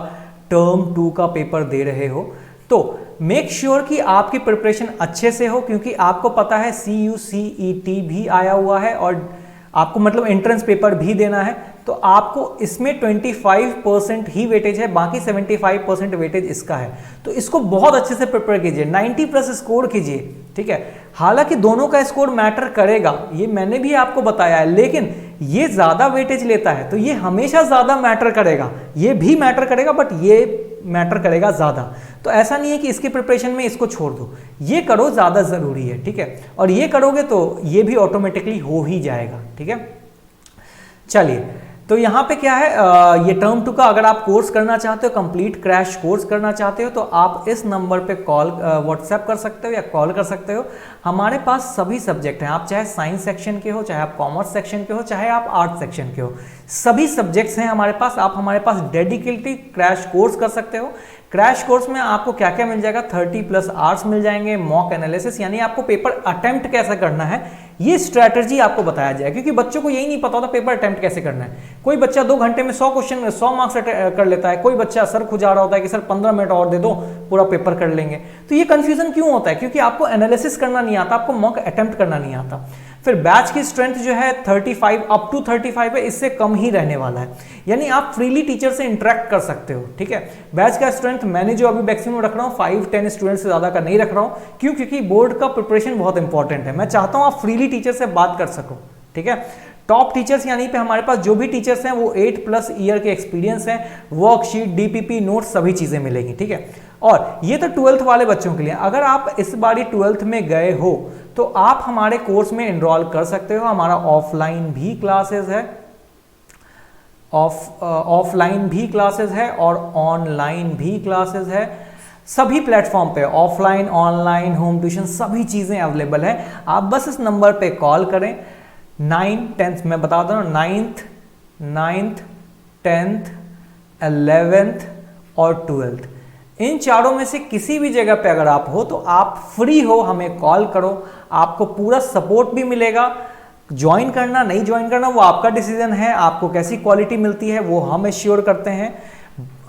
टर्म 2 का पेपर दे रहे हो, तो मेक श्योर कि आपकी प्रिपरेशन अच्छे से हो, क्योंकि आपको पता है CUCET भी आया हुआ है और आपको मतलब एंट्रेंस पेपर भी देना है। तो आपको इसमें 25% ही वेटेज है, बाकी 75% वेटेज इसका है। तो इसको बहुत अच्छे से प्रिपेयर कीजिए, 90+ स्कोर कीजिए, ठीक है। हालांकि दोनों का स्कोर मैटर करेगा, ये मैंने भी आपको बताया है, लेकिन ये ज्यादा वेटेज लेता है तो ये हमेशा ज्यादा मैटर करेगा। ये भी मैटर करेगा बट ये मैटर करेगा ज्यादा। तो ऐसा नहीं है कि इसके प्रिपरेशन में इसको छोड़ दो, ये करो, ज्यादा जरूरी है, ठीक है। और ये करोगे तो ये भी ऑटोमेटिकली हो ही जाएगा, ठीक है। चलिए तो यहाँ पे क्या है, ये टर्म 2 का अगर आप कोर्स करना चाहते हो, कंप्लीट क्रैश कोर्स करना चाहते हो, तो आप इस नंबर पे कॉल व्हाट्सएप कर सकते हो या कॉल कर सकते हो। हमारे पास सभी सब्जेक्ट हैं, आप चाहे साइंस सेक्शन के हो, चाहे आप कॉमर्स सेक्शन के हो, चाहे आप आर्ट्स सेक्शन के हो, सभी सब्जेक्ट्स हैं हमारे पास। आप हमारे पास डेडिकेटेड क्रैश कोर्स कर सकते हो। क्रैश कोर्स में आपको क्या क्या मिल जाएगा, 30+ आवर्स मिल जाएंगे, मॉक एनालिसिस, यानी आपको पेपर अटेम्प्ट कैसे करना है ये स्ट्रैटेजी आपको बताया जाए, क्योंकि बच्चों को यही नहीं पता होता पेपर अटेम्प्ट कैसे करना है। कोई बच्चा 2 घंटे में 100 क्वेश्चन 100 मार्क्स कर लेता है, कोई बच्चा सर खुजा रहा होता है कि सर 15 मिनट और दे दो पूरा पेपर कर लेंगे। तो ये कंफ्यूजन क्यों होता है, क्योंकि आपको एनालिसिस करना नहीं आता, आपको मॉक अटेम्प्ट करना नहीं आता। फिर बैच की स्ट्रेंथ जो है 35 अप टू 35 है, इससे कम ही रहने वाला है, यानी आप फ्रीली टीचर से इंटरेक्ट कर सकते हो, ठीक है। बैच का स्ट्रेंथ मैंने जो अभी मैक्सिमम रख रहा हूँ 5-10 स्टूडेंट से ज्यादा का नहीं रख रहा हूँ। क्यों, क्योंकि बोर्ड का प्रिपरेशन बहुत इंपॉर्टेंट है। मैं चाहता हूँ आप फ्रीली टीचर से बात कर सको, ठीक है। टॉप टीचर्स यानी पे हमारे पास जो भी टीचर्स हैं वो 8+ ईयर के एक्सपीरियंस हैं, वर्कशीट, DPP नोट सभी चीजें मिलेंगी, ठीक है। और ये तो 12th वाले बच्चों के लिए। अगर आप इस बारी 12th में गए हो तो आप हमारे कोर्स में एनरोल कर सकते हो। हमारा ऑफलाइन भी क्लासेस है, ऑफलाइन भी क्लासेस है और ऑनलाइन भी क्लासेस है। सभी प्लेटफॉर्म पे ऑफलाइन, ऑनलाइन, होम ट्यूशन सभी चीजें अवेलेबल है। आप बस इस नंबर पे कॉल करें। 9th 10th मैं बता दूं, 9th 10th 11th और 12th, इन चारों में से किसी भी जगह पे अगर आप हो तो आप फ्री हो, हमें कॉल करो, आपको पूरा सपोर्ट भी मिलेगा। ज्वाइन करना नहीं ज्वाइन करना वो आपका डिसीजन है, आपको कैसी क्वालिटी मिलती है वो हम एश्योर करते हैं,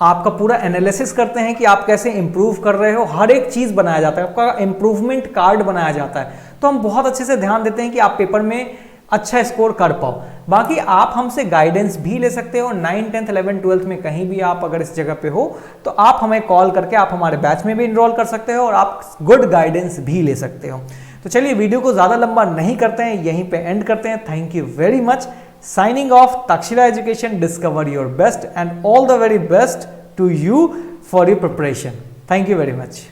आपका पूरा एनालिसिस करते हैं कि आप कैसे इंप्रूव कर रहे हो, हर एक चीज बनाया जाता है, आपका इंप्रूवमेंट कार्ड बनाया जाता है। तो हम बहुत अच्छे से ध्यान देते हैं कि आप पेपर में अच्छा स्कोर कर पाओ। बाकी आप हमसे गाइडेंस भी ले सकते हो, 9, 10, 11, 12 में कहीं भी आप अगर इस जगह पे हो तो आप हमें कॉल करके आप हमारे बैच में भी इनरोल कर सकते हो और आप गुड गाइडेंस भी ले सकते हो। तो चलिए वीडियो को ज्यादा लंबा नहीं करते हैं, यहीं पे एंड करते हैं। Thank you very much. Signing off, Takshila Education, discover your best and all the very best to you for your preparation. Thank you very much.